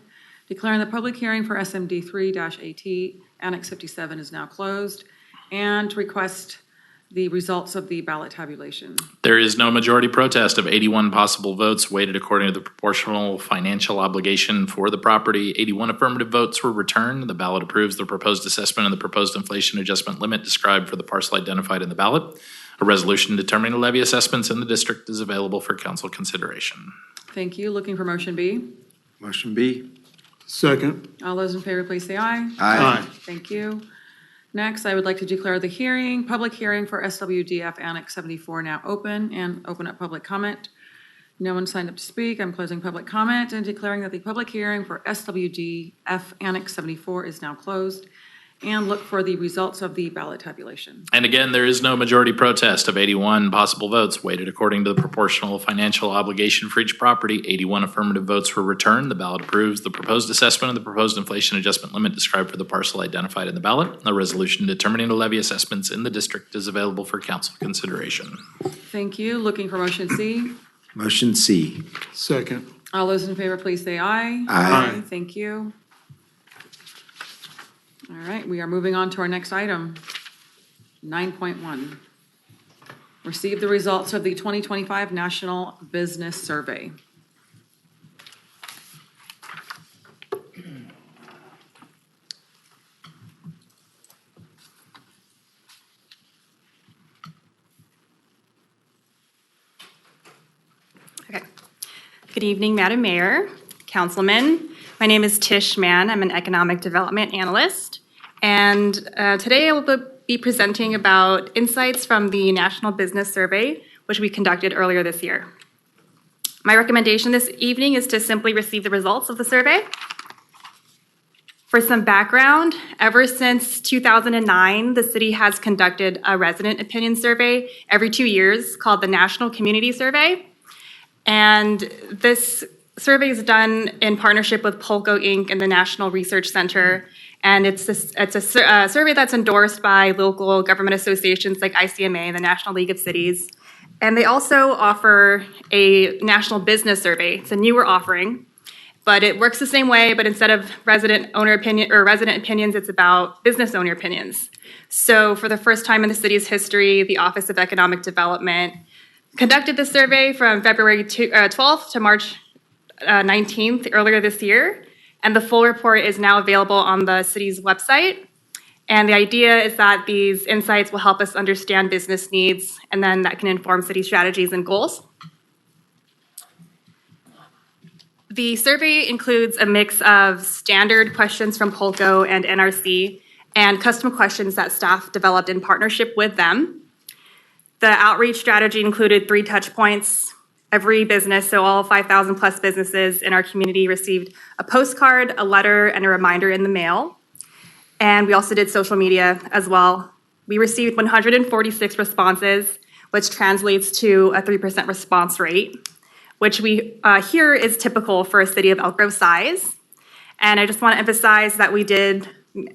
Declaring the public hearing for SMD 3-AT Annex 57 is now closed, and request the results of the ballot tabulation. There is no majority protest of 81 possible votes weighted according to the proportional financial obligation for the property. 81 affirmative votes were returned. The ballot approves the proposed assessment and the proposed inflation adjustment limit described for the parcel identified in the ballot. A resolution determining the levy assessments in the district is available for council consideration. Thank you. Looking for motion B. Motion B. Second. All those in favor, please say aye. Aye. Thank you. Next, I would like to declare the public hearing for SWDF Annex 74 now open and open up public comment. No one signed up to speak. I'm closing public comment and declaring that the public hearing for SWDF Annex 74 is now closed, and look for the results of the ballot tabulation. And again, there is no majority protest of 81 possible votes weighted according to the proportional financial obligation for each property. 81 affirmative votes were returned. The ballot approves the proposed assessment and the proposed inflation adjustment limit described for the parcel identified in the ballot. A resolution determining the levy assessments in the district is available for council consideration. Thank you. Looking for motion C. Motion C. Second. All those in favor, please say aye. Aye. Thank you. All right, we are moving on to our next item, 9.1. Receive the results of the 2025 National Business Survey. Okay. Good evening, Madam Mayor, Councilman. My name is Tish Mann. I'm an economic development analyst. And today I will be presenting about insights from the National Business Survey, which we conducted earlier this year. My recommendation this evening is to simply receive the results of the survey. For some background, ever since 2009, the city has conducted a resident opinion survey every 2 years called the National Community Survey. And this survey is done in partnership with Polko Inc. and the National Research Center. And it's a survey that's endorsed by local government associations like ICMA, the National League of Cities. And they also offer a national business survey. It's a newer offering, but it works the same way, but instead of resident opinions, it's about business owner opinions. So for the first time in the city's history, the Office of Economic Development conducted this survey from February 12th to March 19th earlier this year. And the full report is now available on the city's website. And the idea is that these insights will help us understand business needs, and then that can inform city strategies and goals. The survey includes a mix of standard questions from Polko and NRC and custom questions that staff developed in partnership with them. The outreach strategy included 3 touch points. Every business, so all 5,000 plus businesses in our community, received a postcard, a letter, and a reminder in the mail. And we also did social media as well. We received 146 responses, which translates to a 3% response rate, which we hear is typical for a city of Elk Grove size. And I just want to emphasize that we did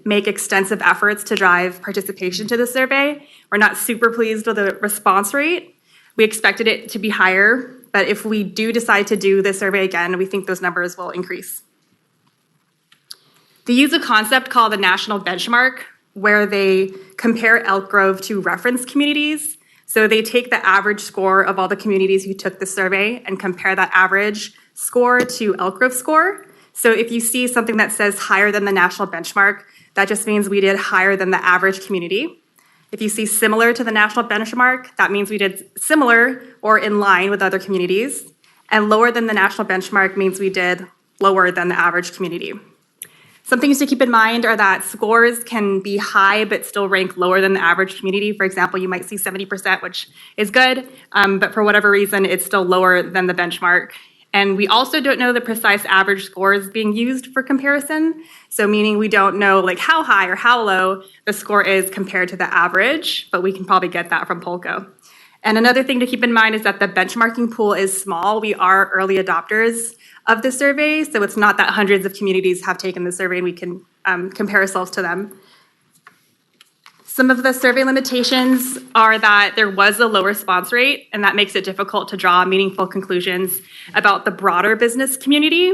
make extensive efforts to drive participation to the survey. We're not super pleased with the response rate. We expected it to be higher, but if we do decide to do the survey again, we think those numbers will increase. They use a concept called the national benchmark, where they compare Elk Grove to reference communities. So they take the average score of all the communities who took the survey and compare that average score to Elk Grove score. So if you see something that says higher than the national benchmark, that just means we did higher than the average community. If you see similar to the national benchmark, that means we did similar or in line with other communities. And lower than the national benchmark means we did lower than the average community. Some things to keep in mind are that scores can be high but still rank lower than the average community. For example, you might see 70%, which is good, but for whatever reason, it's still lower than the benchmark. And we also don't know the precise average scores being used for comparison. So meaning we don't know like how high or how low the score is compared to the average, but we can probably get that from Polko. And another thing to keep in mind is that the benchmarking pool is small. We are early adopters of the survey, so it's not that hundreds of communities have taken the survey and we can compare ourselves to them. Some of the survey limitations are that there was a low response rate, and that makes it difficult to draw meaningful conclusions about the broader business community.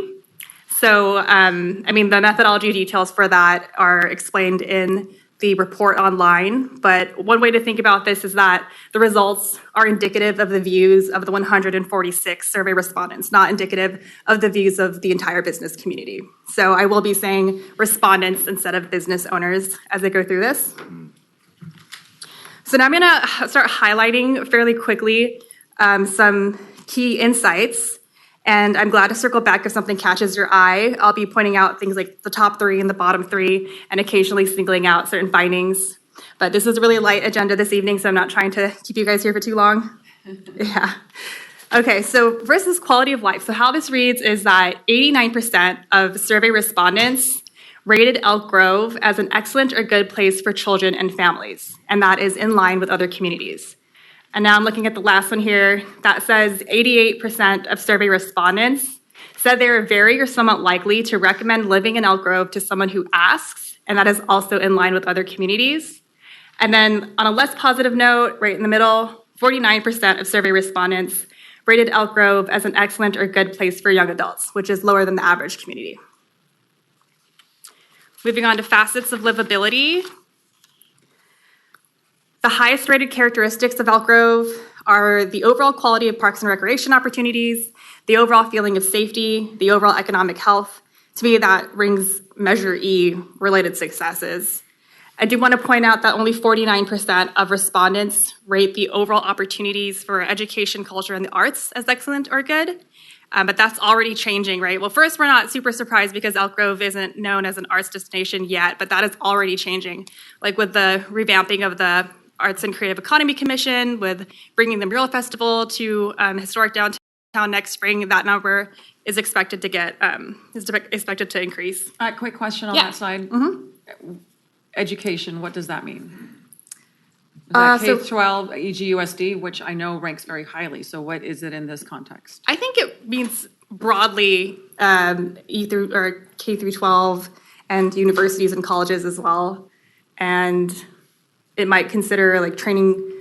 So, the methodology details for that are explained in the report online, but one way to think about this is that the results are indicative of the views of the 146 survey respondents, not indicative of the views of the entire business community. So I will be saying respondents instead of business owners as I go through this. So now I'm gonna start highlighting fairly quickly some key insights. And I'm glad to circle back if something catches your eye. I'll be pointing out things like the top three and the bottom three, and occasionally singling out certain findings. But this is a really light agenda this evening, so I'm not trying to keep you guys here for too long. Yeah. Okay, so versus quality of life. So how this reads is that 89% of survey respondents rated Elk Grove as an excellent or good place for children and families, and that is in line with other communities. And now I'm looking at the last one here that says 88% of survey respondents said they are very or somewhat likely to recommend living in Elk Grove to someone who asks, and that is also in line with other communities. And then on a less positive note, right in the middle, 49% of survey respondents rated Elk Grove as an excellent or good place for young adults, which is lower than the average community. Moving on to facets of livability. The highest rated characteristics of Elk Grove are the overall quality of parks and recreation opportunities, the overall feeling of safety, the overall economic health. To me, that rings Measure E related successes. I do want to point out that only 49% of respondents rate the overall opportunities for education, culture, and the arts as excellent or good. But that's already changing, right? Well, first, we're not super surprised because Elk Grove isn't known as an arts destination yet, but that is already changing. Like with the revamping of the Arts and Creative Economy Commission, with bringing the Mural Festival to historic downtown next spring, that number is expected to increase. Quick question on that side. Mm-hmm. Education, what does that mean? Is that K-12 EGUSD, which I know ranks very highly. So what is it in this context? I think it means broadly K through 12 and universities and colleges as well. And it might consider like training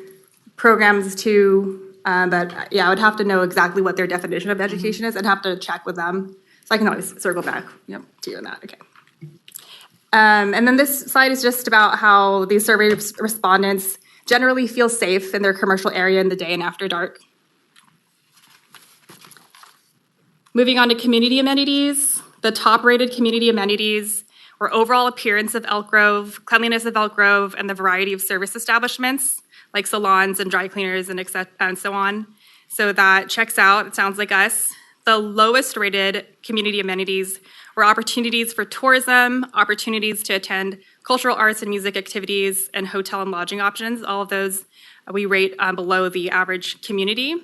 programs too, but yeah, I would have to know exactly what their definition of education is. I'd have to check with them. So I can always circle back to you on that, okay. And then this slide is just about how these survey respondents generally feel safe in their commercial area in the day and after dark. Moving on to community amenities, the top rated community amenities or overall appearance of Elk Grove, cleanliness of Elk Grove, and the variety of service establishments like salons and dry cleaners and so on. So that checks out, it sounds like us. The lowest rated community amenities were opportunities for tourism, opportunities to attend cultural arts and music activities, and hotel and lodging options. All of those we rate below the average community.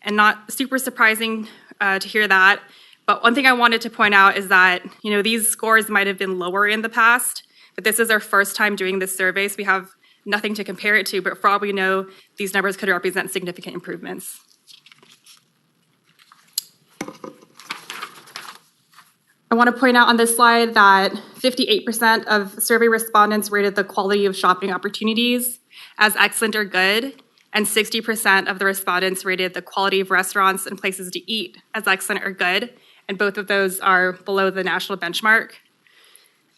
And not super surprising to hear that. But one thing I wanted to point out is that, these scores might have been lower in the past, but this is our first time doing this survey, so we have nothing to compare it to, but for all we know, these numbers could represent significant improvements. I want to point out on this slide that 58% of survey respondents rated the quality of shopping opportunities as excellent or good, and 60% of the respondents rated the quality of restaurants and places to eat as excellent or good, and both of those are below the national benchmark.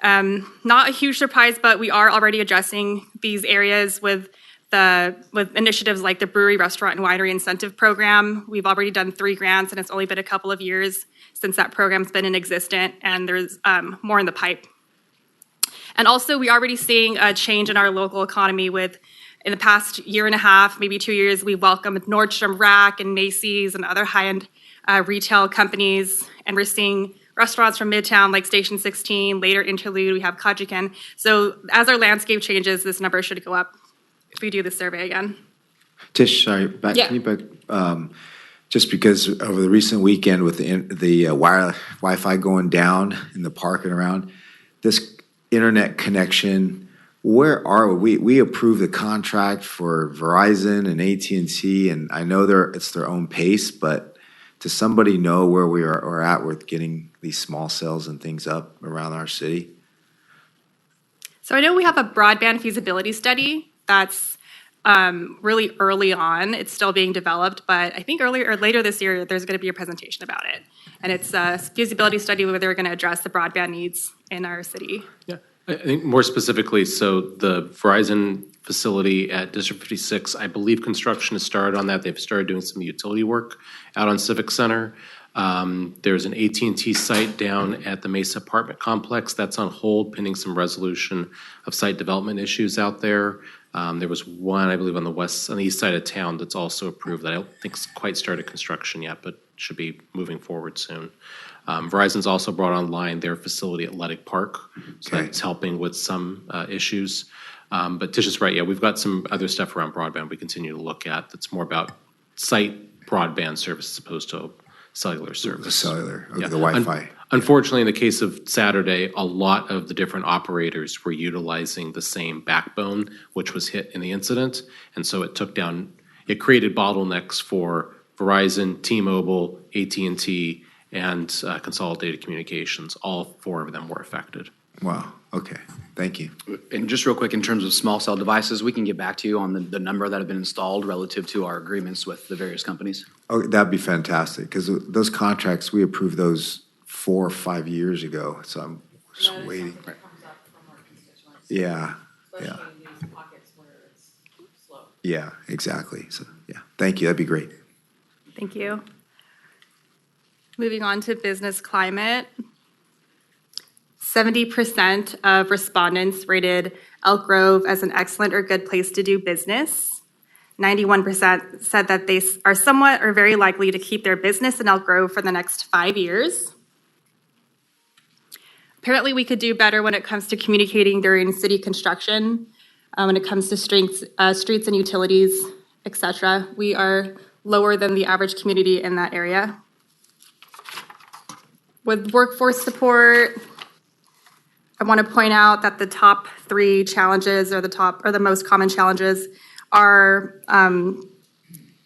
Not a huge surprise, but we are already addressing these areas with initiatives like the Brewery, Restaurant, and Winery Incentive Program. We've already done 3 grants, and it's only been a couple of years since that program's been in existence, and there's more in the pipe. And also, we're already seeing a change in our local economy with, in the past year and a half, maybe 2 years, we've welcomed Nordstrom Rack and Macy's and other high-end retail companies, and we're seeing restaurants from Midtown like Station 16, later Interlude, we have Kajiken. So as our landscape changes, this number should go up if we do this survey again. Tish, sorry, can you back, just because over the recent weekend with the Wi-Fi going down in the park and around, this internet connection, where are we? We approved the contract for Verizon and AT&T, and I know it's their own pace, but does somebody know where we are at with getting these small cells and things up around our city? So I know we have a broadband feasibility study that's really early on. It's still being developed, but I think earlier or later this year, there's going to be a presentation about it. And it's a feasibility study where they're going to address the broadband needs in our city. Yeah, I think more specifically, so the Verizon facility at District 56, I believe construction has started on that. They've started doing some utility work out on Civic Center. There's an AT&T site down at the Mesa apartment complex that's on hold pending some resolution of site development issues out there. There was one, I believe, on the east side of town that's also approved that I don't think's quite started construction yet, but should be moving forward soon. Verizon's also brought online their facility at Luddick Park, so that's helping with some issues. But Tish is right, yeah, we've got some other stuff around broadband we continue to look at that's more about site broadband service as opposed to cellular service. The cellular, okay, the Wi-Fi. Unfortunately, in the case of Saturday, a lot of the different operators were utilizing the same backbone, which was hit in the incident. And so it created bottlenecks for Verizon, T-Mobile, AT&T, and Consolidated Communications. All 4 of them were affected. Wow, okay, thank you. And just real quick, in terms of small cell devices, we can get back to you on the number that have been installed relative to our agreements with the various companies. Oh, that'd be fantastic, because those contracts, we approved those 4 or 5 years ago, so I'm just waiting. Yeah, yeah. Yeah, exactly. So, yeah, thank you, that'd be great. Thank you. Moving on to business climate. 70% of respondents rated Elk Grove as an excellent or good place to do business. 91% said that they are somewhat or very likely to keep their business in Elk Grove for the next 5 years. Apparently, we could do better when it comes to communicating during city construction, when it comes to streets and utilities, etc. We are lower than the average community in that area. With workforce support, I want to point out that the top 3 challenges or the most common challenges are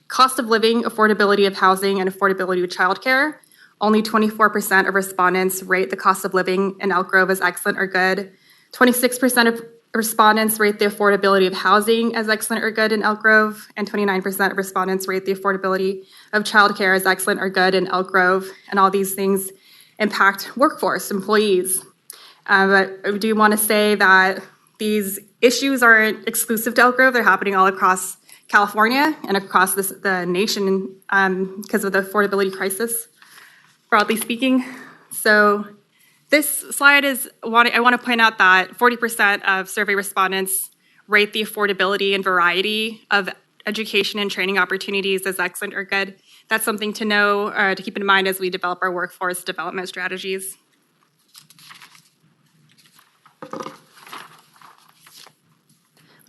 cost of living, affordability of housing, and affordability of childcare. Only 24% of respondents rate the cost of living in Elk Grove as excellent or good. 26% of respondents rate the affordability of housing as excellent or good in Elk Grove, and 29% of respondents rate the affordability of childcare as excellent or good in Elk Grove. And all these things impact workforce, employees. But I do want to say that these issues aren't exclusive to Elk Grove. They're happening all across California and across the nation because of the affordability crisis, broadly speaking. So this slide I want to point out that 40% of survey respondents rate the affordability and variety of education and training opportunities as excellent or good. That's something to know, to keep in mind as we develop our workforce development strategies.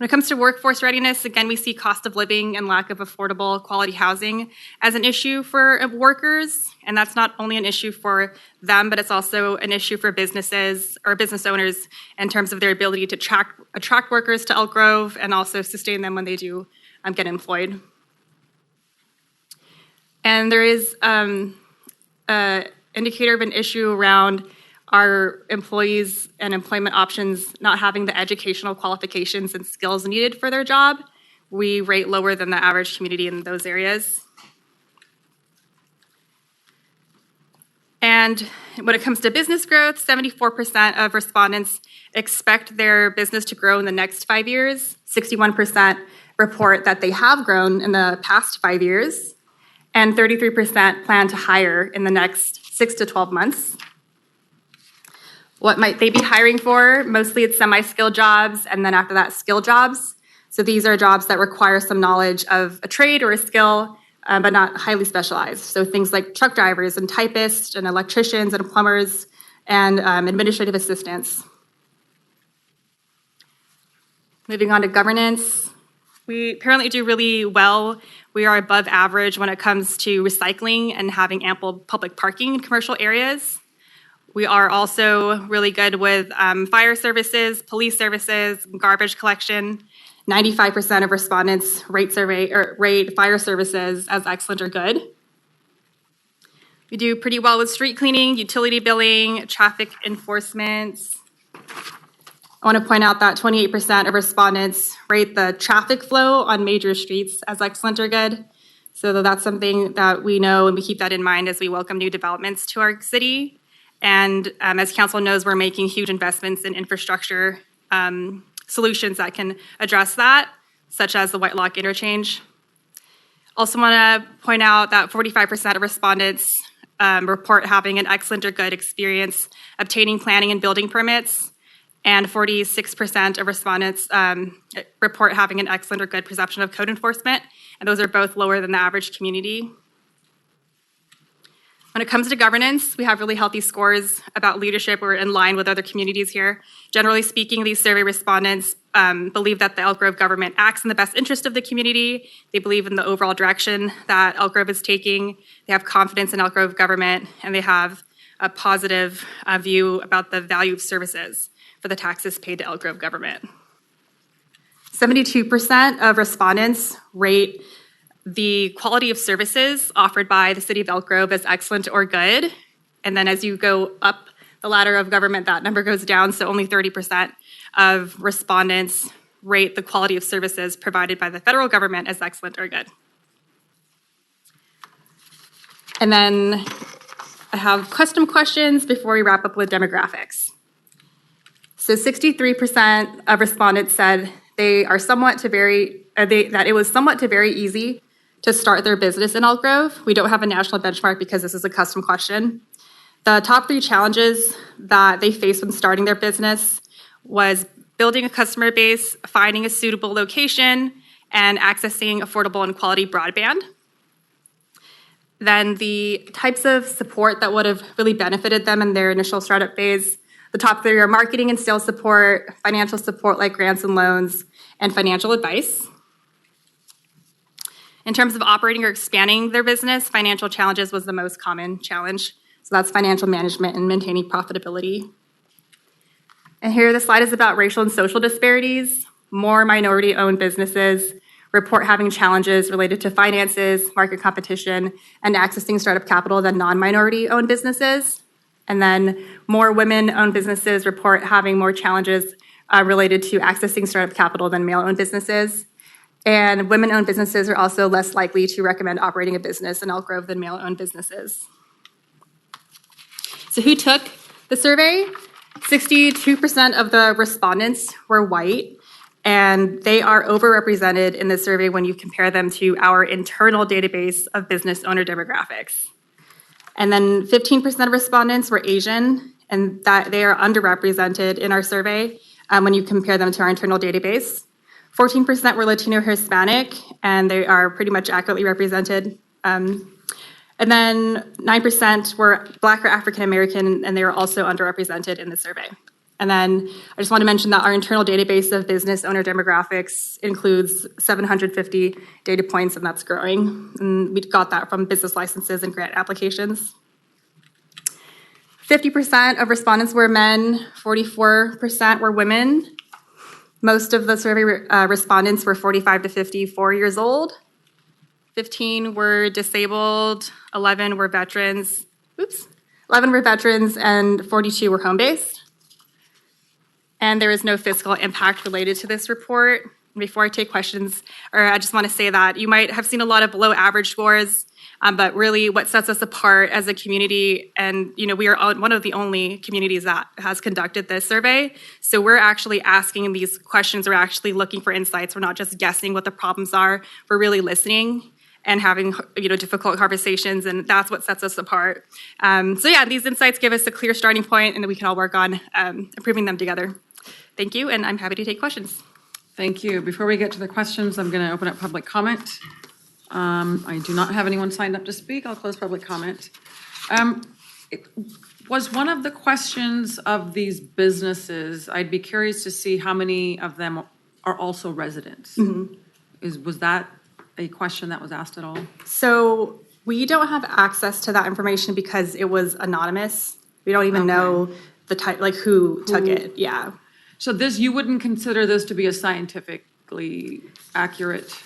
When it comes to workforce readiness, again, we see cost of living and lack of affordable quality housing as an issue for workers. And that's not only an issue for them, but it's also an issue for businesses or business owners in terms of their ability to attract workers to Elk Grove and also sustain them when they do get employed. And there is an indicator of an issue around our employees and employment options not having the educational qualifications and skills needed for their job. We rate lower than the average community in those areas. And when it comes to business growth, 74% of respondents expect their business to grow in the next 5 years. 61% report that they have grown in the past 5 years. And 33% plan to hire in the next 6 to 12 months. What might they be hiring for? Mostly it's semi-skilled jobs, and then after that, skill jobs. So these are jobs that require some knowledge of a trade or a skill, but not highly specialized. So things like truck drivers and typists and electricians and plumbers and administrative assistants. Moving on to governance. We apparently do really well. We are above average when it comes to recycling and having ample public parking in commercial areas. We are also really good with fire services, police services, garbage collection. 95% of respondents rate fire services as excellent or good. We do pretty well with street cleaning, utility billing, traffic enforcement. I want to point out that 28% of respondents rate the traffic flow on major streets as excellent or good. So that's something that we know, and we keep that in mind as we welcome new developments to our city. And as council knows, we're making huge investments in infrastructure solutions that can address that, such as the White Lock interchange. Also want to point out that 45% of respondents report having an excellent or good experience obtaining planning and building permits, and 46% of respondents report having an excellent or good perception of code enforcement, and those are both lower than the average community. When it comes to governance, we have really healthy scores about leadership. We're in line with other communities here. Generally speaking, these survey respondents believe that the Elk Grove government acts in the best interest of the community. They believe in the overall direction that Elk Grove is taking. They have confidence in Elk Grove government, and they have a positive view about the value of services for the taxes paid to Elk Grove government. 72% of respondents rate the quality of services offered by the city of Elk Grove as excellent or good. And then as you go up the ladder of government, that number goes down. So only 30% of respondents rate the quality of services provided by the federal government as excellent or good. And then I have custom questions before we wrap up with demographics. So 63% of respondents said that it was somewhat to very easy to start their business in Elk Grove. We don't have a national benchmark because this is a custom question. The top 3 challenges that they faced when starting their business was building a customer base, finding a suitable location, and accessing affordable and quality broadband. Then the types of support that would have really benefited them in their initial startup phase. The top 3 are marketing and sales support, financial support like grants and loans, and financial advice. In terms of operating or expanding their business, financial challenges was the most common challenge. So that's financial management and maintaining profitability. And here the slide is about racial and social disparities. More minority-owned businesses report having challenges related to finances, market competition, and accessing startup capital than non-minority-owned businesses. And then more women-owned businesses report having more challenges related to accessing startup capital than male-owned businesses. And women-owned businesses are also less likely to recommend operating a business in Elk Grove than male-owned businesses. So who took the survey? 62% of the respondents were white, and they are overrepresented in the survey when you compare them to our internal database of business owner demographics. And then 15% of respondents were Asian, and that they are underrepresented in our survey when you compare them to our internal database. 14% were Latino or Hispanic, and they are pretty much accurately represented. And then 9% were Black or African American, and they are also underrepresented in the survey. And then I just want to mention that our internal database of business owner demographics includes 750 data points, and that's growing. And we got that from business licenses and grant applications. 50% of respondents were men, 44% were women. Most of the survey respondents were 45 to 54 years old. 15 were disabled, 11 were veterans, 11 were veterans, and 42 were home-based. And there is no fiscal impact related to this report. Before I take questions, I just want to say that you might have seen a lot of below average scores, but really what sets us apart as a community, and we are one of the only communities that has conducted this survey. So we're actually asking these questions, we're actually looking for insights. We're not just guessing what the problems are, we're really listening and having difficult conversations, and that's what sets us apart. So yeah, these insights give us a clear starting point, and then we can all work on improving them together. Thank you, and I'm happy to take questions. Thank you. Before we get to the questions, I'm going to open up public comment. I do not have anyone signed up to speak. I'll close public comment. Was one of the questions of these businesses, I'd be curious to see how many of them are also residents. Was that a question that was asked at all? So we don't have access to that information because it was anonymous. We don't even know the type, like who took it. Yeah. So you wouldn't consider this to be a scientifically accurate?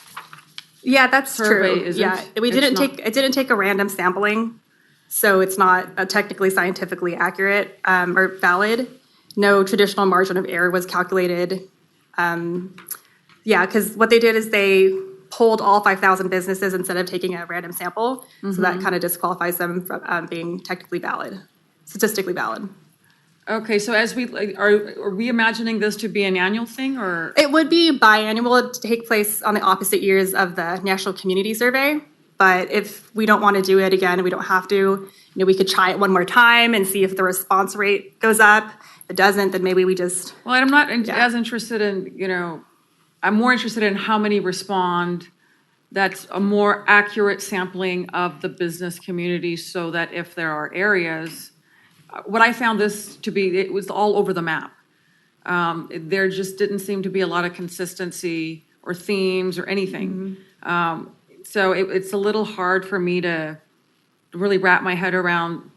Yeah, that's survey, true. It didn't take a random sampling, so it's not technically scientifically accurate or valid. No traditional margin of error was calculated. Because what they did is they polled all 5,000 businesses instead of taking a random sample, so that kind of disqualifies them from being technically valid, statistically valid. Okay, so as are we imagining this to be an annual thing, or? It would be biannual to take place on the opposite years of the National Community Survey. But if we don't want to do it again, we don't have to, we could try it one more time and see if the response rate goes up. If it doesn't, then maybe we just. Well, I'm not as interested in, I'm more interested in how many respond. That's a more accurate sampling of the business community, so that if there are areas. What I found this to be, it was all over the map. There just didn't seem to be a lot of consistency or themes or anything. So it's a little hard for me to really wrap my head around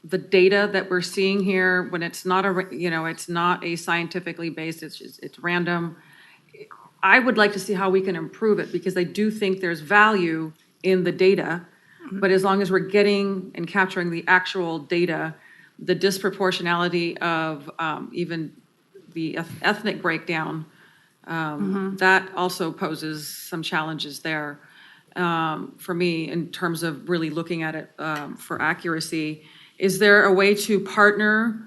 the data that we're seeing here when it's not it's not a scientifically based, it's random. I would like to see how we can improve it, because I do think there's value in the data. But as long as we're getting and capturing the actual data, the disproportionality of even the ethnic breakdown, that also poses some challenges there for me in terms of really looking at it for accuracy. Is there a way to partner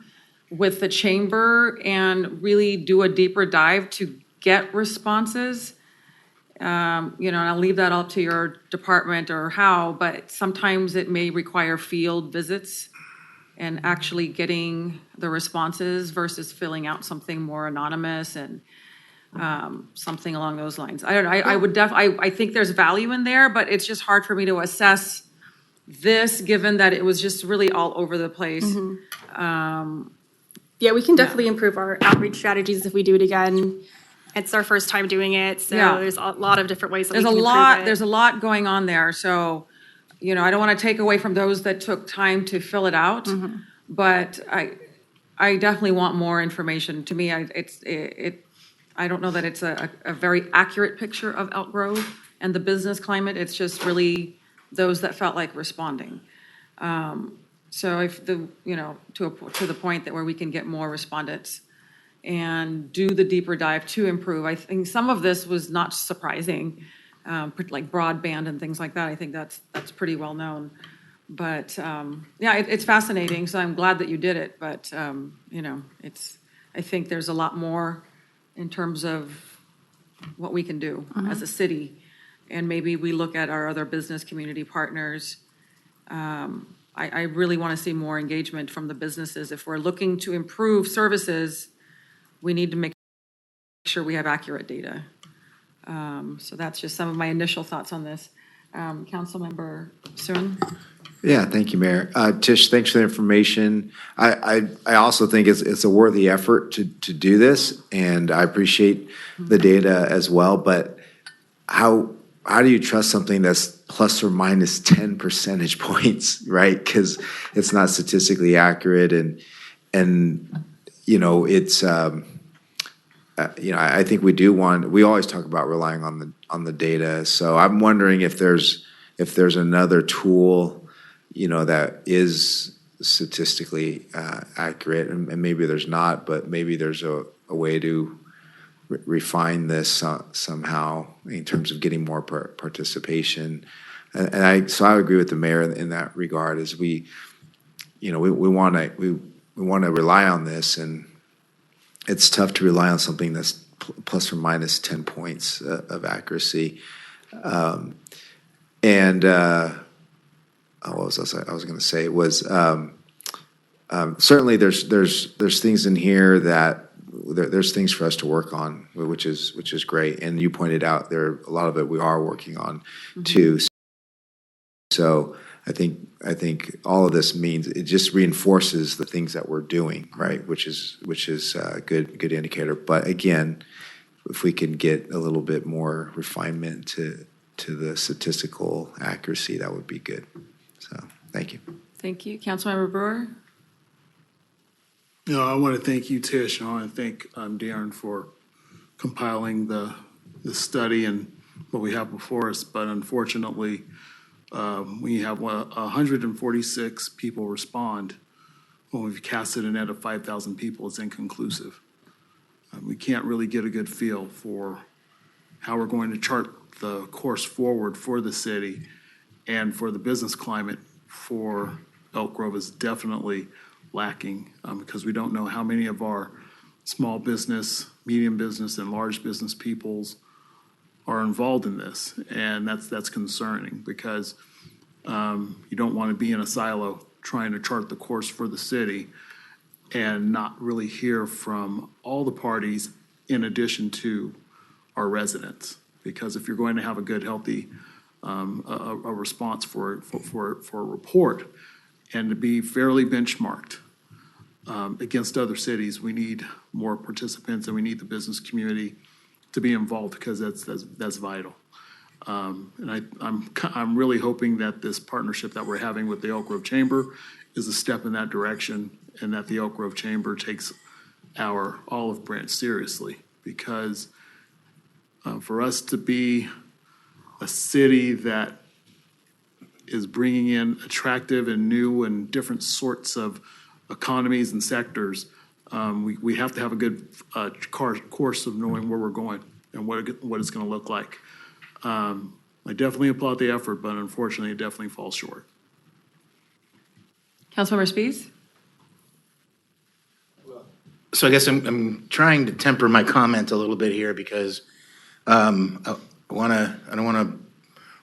with the chamber and really do a deeper dive to get responses? And I'll leave that up to your department or how, but sometimes it may require field visits and actually getting the responses versus filling out something more anonymous and something along those lines. I don't know. I think there's value in there, but it's just hard for me to assess this, given that it was just really all over the place. We can definitely improve our outreach strategies if we do it again. It's our first time doing it, so there's a lot of different ways that we can improve it. There's a lot going on there, so, I don't want to take away from those that took time to fill it out, but I definitely want more information. To me, I don't know that it's a very accurate picture of Elk Grove and the business climate. It's just really those that felt like responding. So if to the point that where we can get more respondents and do the deeper dive to improve. I think some of this was not surprising, like broadband and things like that. I think that's pretty well known. But it's fascinating. So I'm glad that you did it. But I think there's a lot more in terms of what we can do as a city, and maybe we look at our other business community partners. I really want to see more engagement from the businesses. If we're looking to improve services, we need to make sure we have accurate data. So that's just some of my initial thoughts on this. Councilmember Sun? Yeah, thank you, Mayor. Tish, thanks for the information. I also think it's a worthy effort to do this, and I appreciate the data as well, but how do you trust something that's plus or minus 10 percentage points, right? Because it's not statistically accurate, and you know, it's you know, I think we always talk about relying on the data. So I'm wondering if there's another tool, you know, that is statistically accurate, and maybe there's not, but maybe there's a way to refine this somehow in terms of getting more participation. And I agree with the mayor in that regard. Is we want to rely on this, and it's tough to rely on something that's plus or minus 10 points of accuracy. What was I was going to say? It was certainly there's things in here that there's things for us to work on, which is great. And you pointed out a lot of it we are working on too. So I think all of this means it just reinforces the things that we're doing, right? Which is a good indicator. But again, if we can get a little bit more refinement to the statistical accuracy, that would be good. So thank you. Thank you. Councilmember Brewer? You know, I want to thank you, Tish, and I want to thank Darren for compiling the study and what we have before us. But unfortunately, we have 146 people respond. When we've casted a net of 5,000 people, it's inconclusive. We can't really get a good feel for how we're going to chart the course forward for the city, and for the business climate for Elk Grove is definitely lacking, because we don't know how many of our small business, medium business, and large business peoples are involved in this. And that's concerning, because you don't want to be in a silo trying to chart the course for the city and not really hear from all the parties in addition to our residents. Because if you're going to have a good, healthy a response for a report, and to be fairly benchmarked against other cities, we need more participants, and we need the business community to be involved, because that's vital. And I'm really hoping that this partnership that we're having with the Elk Grove Chamber is a step in that direction, and that the Elk Grove Chamber takes our olive branch seriously, because for us to be a city that is bringing in attractive and new and different sorts of economies and sectors, we have to have a good course of knowing where we're going and what it's going to look like. I definitely applaud the effort, but unfortunately, it definitely falls short. Councilmember Spies? So I guess I'm trying to temper my comment a little bit here, because I don't want to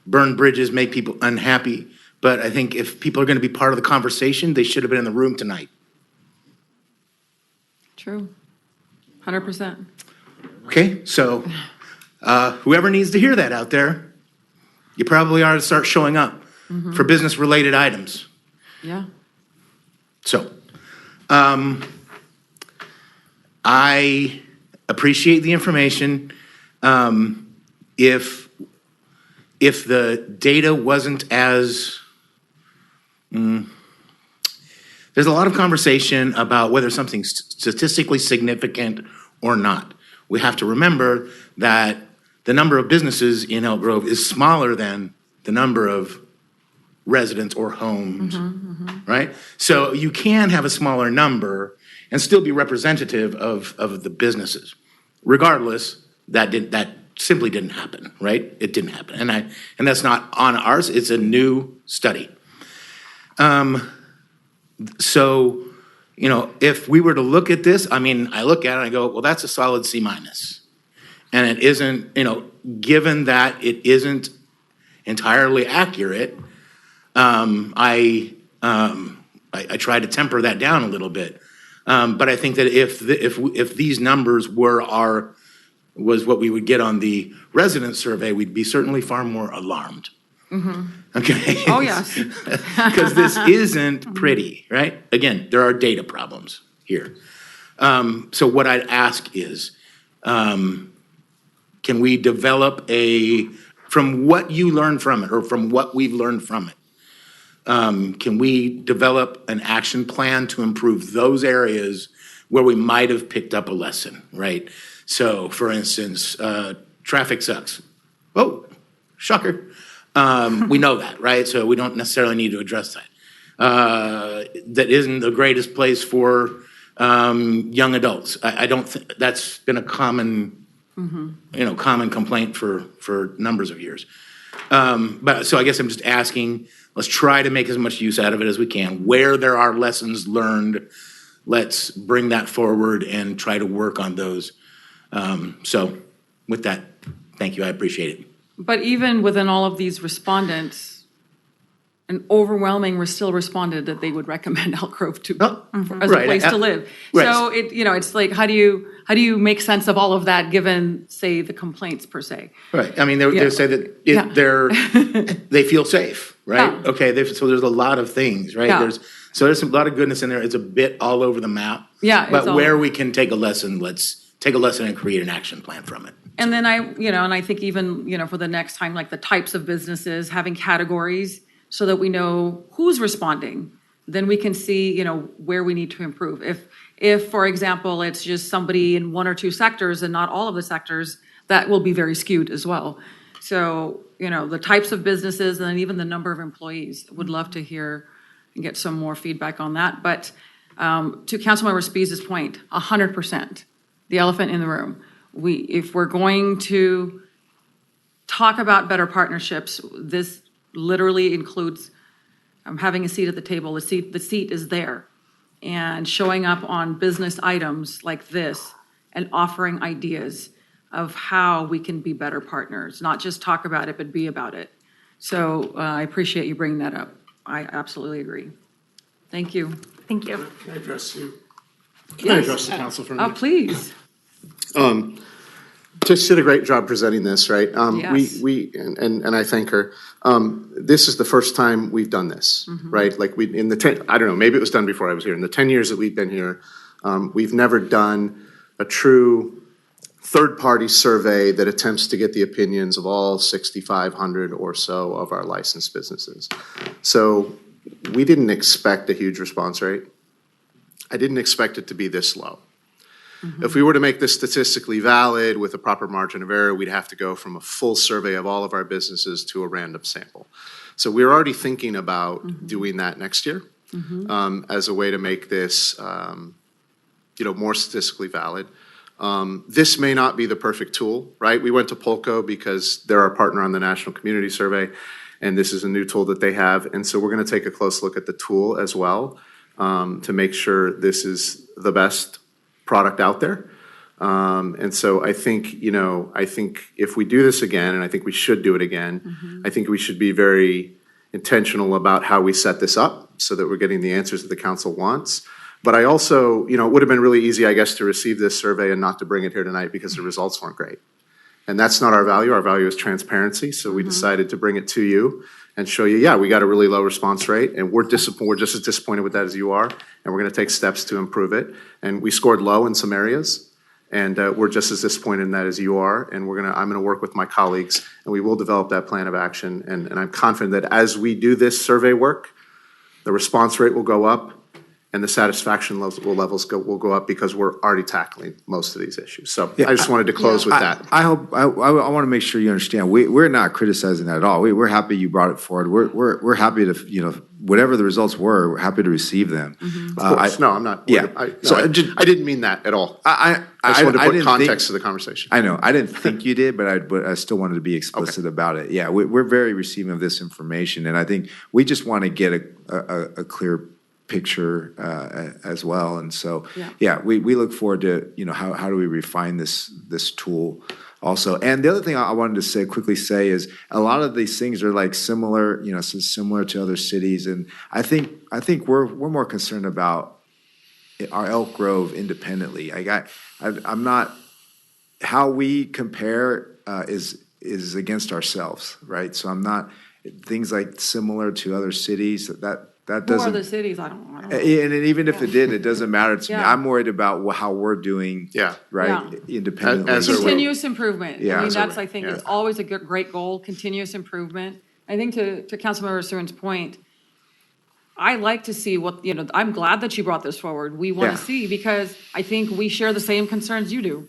burn bridges, make people unhappy, but I think if people are going to be part of the conversation, they should have been in the room tonight. True. 100%. Okay, so whoever needs to hear that out there, you probably ought to start showing up for business-related items. Yeah. So, I appreciate the information. If the data wasn't as, there's a lot of conversation about whether something's statistically significant or not. We have to remember that the number of businesses in Elk Grove is smaller than the number of residents or homes, right? So you can have a smaller number and still be representative of the businesses. Regardless, that simply didn't happen, right? It didn't happen. And that's not on ours, it's a new study. So, you know, if we were to look at this, I mean, I look at it and I go, well, that's a solid C-. And it isn't, you know, given that it isn't entirely accurate, I try to temper that down a little bit. But I think that if these numbers was what we would get on the resident survey, we'd be certainly far more alarmed. Okay? Oh, yes. Because this isn't pretty, right? Again, there are data problems here. So what I'd ask is, can we develop from what you learned from it, or from what we've learned from it, can we develop an action plan to improve those areas where we might have picked up a lesson, right? So, for instance, traffic sucks. Oh, shocker. We know that, right? So we don't necessarily need to address that. That isn't the greatest place for young adults. I don't think that's been a common, common complaint for numbers of years. But so I guess I'm just asking, let's try to make as much use out of it as we can. Where there are lessons learned, let's bring that forward and try to work on those. So with that, thank you, I appreciate it. But even within all of these respondents, an overwhelming still responded that they would recommend Elk Grove as a place to live. Right. So it's like, how do you make sense of all of that given, say, the complaints per se? Right. I mean, they say that they feel safe, right? Yeah. Okay. So there's a lot of things, right? Yeah. There's a lot of goodness in there. It's a bit all over the map. Yeah. But where we can take a lesson, let's take a lesson and create an action plan from it. And then I think even, for the next time, like the types of businesses, having categories so that we know who's responding, then we can see, where we need to improve. If, for example, it's just somebody in one or two sectors and not all of the sectors, that will be very skewed as well. So, the types of businesses and then even the number of employees, would love to hear and get some more feedback on that. But to Councilmember Spies' point, 100%, the elephant in the room. If we're going to talk about better partnerships, this literally includes having a seat at the table. The seat is there, and showing up on business items like this and offering ideas of how we can be better partners, not just talk about it, but be about it. So I appreciate you bringing that up. I absolutely agree. Thank you. Thank you. Can I address you? Can Yes. I address the council for a minute? Please. Tish did a great job presenting this, right? Yes. And I thank her. This is the first time we've done this, right? Like I don't know, maybe it was done before I was here. In the 10 years that we've been here, we've never done a true third-party survey that attempts to get the opinions of all 6,500 or so of our licensed businesses. So we didn't expect a huge response rate. I didn't expect it to be this low. If we were to make this statistically valid with a proper margin of error, we'd have to go from a full survey of all of our businesses to a random sample. So we're already thinking about doing that next year as a way to make this, more statistically valid. This may not be the perfect tool, right? We went to Polko because they're our partner on the National Community Survey, and this is a new tool that they have. And so we're going to take a close look at the tool as well to make sure this is the best product out there. And so I think if we do this again, and I think we should do it again, I think we should be very intentional about how we set this up so that we're getting the answers that the council wants. But I also, it would have been really easy, I guess, to receive this survey and not to bring it here tonight because the results weren't great. And that's not our value. Our value is transparency. So we decided to bring it to you and show you, we got a really low response rate, and we're just as disappointed with that as you are, and we're going to take steps to improve it. And we scored low in some areas, and we're just as disappointed in that as you are. And I'm going to work with my colleagues, and we will develop that plan of action. And I'm confident that as we do this survey work, the response rate will go up, and the satisfaction levels will go up because we're already tackling most of these issues. So I just wanted to close with that. I hope I want to make sure you understand. We're not criticizing that at all. We're happy you brought it forward. We're happy to whatever the results were, we're happy to receive them. Of course, no, I'm not. Yeah. I didn't mean that at all. I just wanted to put context to the conversation. I know. I didn't think you did, but I still wanted to be explicit about it. Yeah, we're very receiving of this information, and I think we just want to get a clear picture as well. And so, we look forward to, how do we refine this tool also. And the other thing I wanted to quickly say is a lot of these things are like similar, similar to other cities. And I think we're more concerned about our Elk Grove independently. I'm not, how we compare is against ourselves, right? So I'm not, things like similar to other cities, that Who doesn't. are the cities? I don't know. And even if it did, it doesn't matter to me. Yeah. I'm worried about how we're doing, right, independently. As are we. Continuous improvement. Yeah. I mean, As are that's, we. I think, Yeah. it's always a great goal, continuous improvement. I think to Councilmember Sewin's point, I like to see what, I'm glad that you brought this forward. We want Yeah. to see, because I think we share the same concerns you do.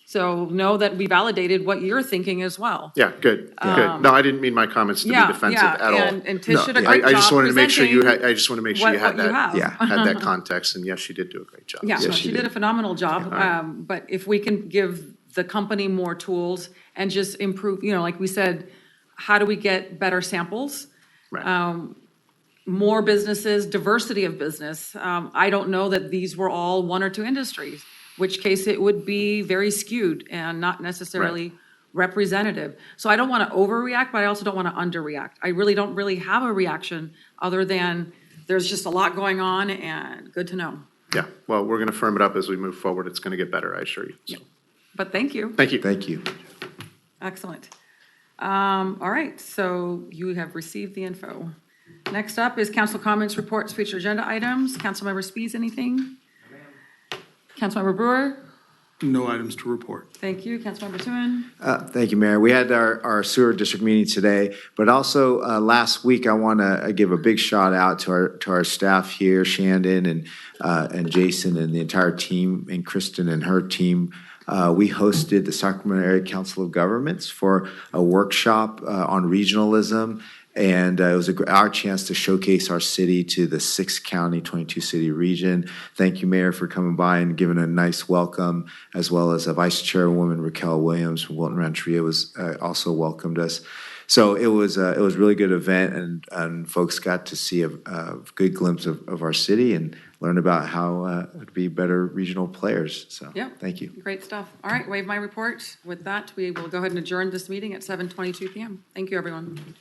So know that we validated what you're thinking as well. Yeah, good, good. No, I didn't mean my comments to be defensive at all. And Tish did a great job I just wanted to make sure you presenting had, I just want to make sure you what had you that, have. had that context, and yes, she did do a great job. Yeah, So- no, she did a phenomenal job. But if we can give the company more tools and just improve, like we said, how do we get better samples? More businesses, diversity of business. I don't know that these were all one or two industries, which case it would be very skewed and not necessarily representative. So I don't want to overreact, but I also don't want to underreact. I really don't have a reaction other than there's just a lot going on and good to know. Yeah, well, we're going to firm it up as we move forward. It's going to get better, I assure you. So, But thank you. thank you. Thank you. Excellent. All right, so you have received the info. Next up is council comments, reports, future agenda items. Councilmember Spies, anything? Councilmember Brewer? No items to report. Thank you. Councilmember Tuen? Thank you, Mayor. We had our sewer district meeting today, but also last week, I want to give a big shout out to our staff here, Shandon and Jason and the entire team, and Kristen and her team. We hosted the Sacramento Area Council of Governments for a workshop on regionalism. And it was our chance to showcase our city to the 6-county, 22-city region. Thank you, Mayor, for coming by and giving a nice welcome, as well as Vice Chairwoman Raquel Williams from Wilton Rancheria was also welcomed us. So it was a really good event, and folks got to see a good glimpse of our city and learn about how to be better regional players. So thank you. Great stuff. All right, waive my report. With that, we will go ahead and adjourn this meeting at 7:22 p.m. Thank you, everyone.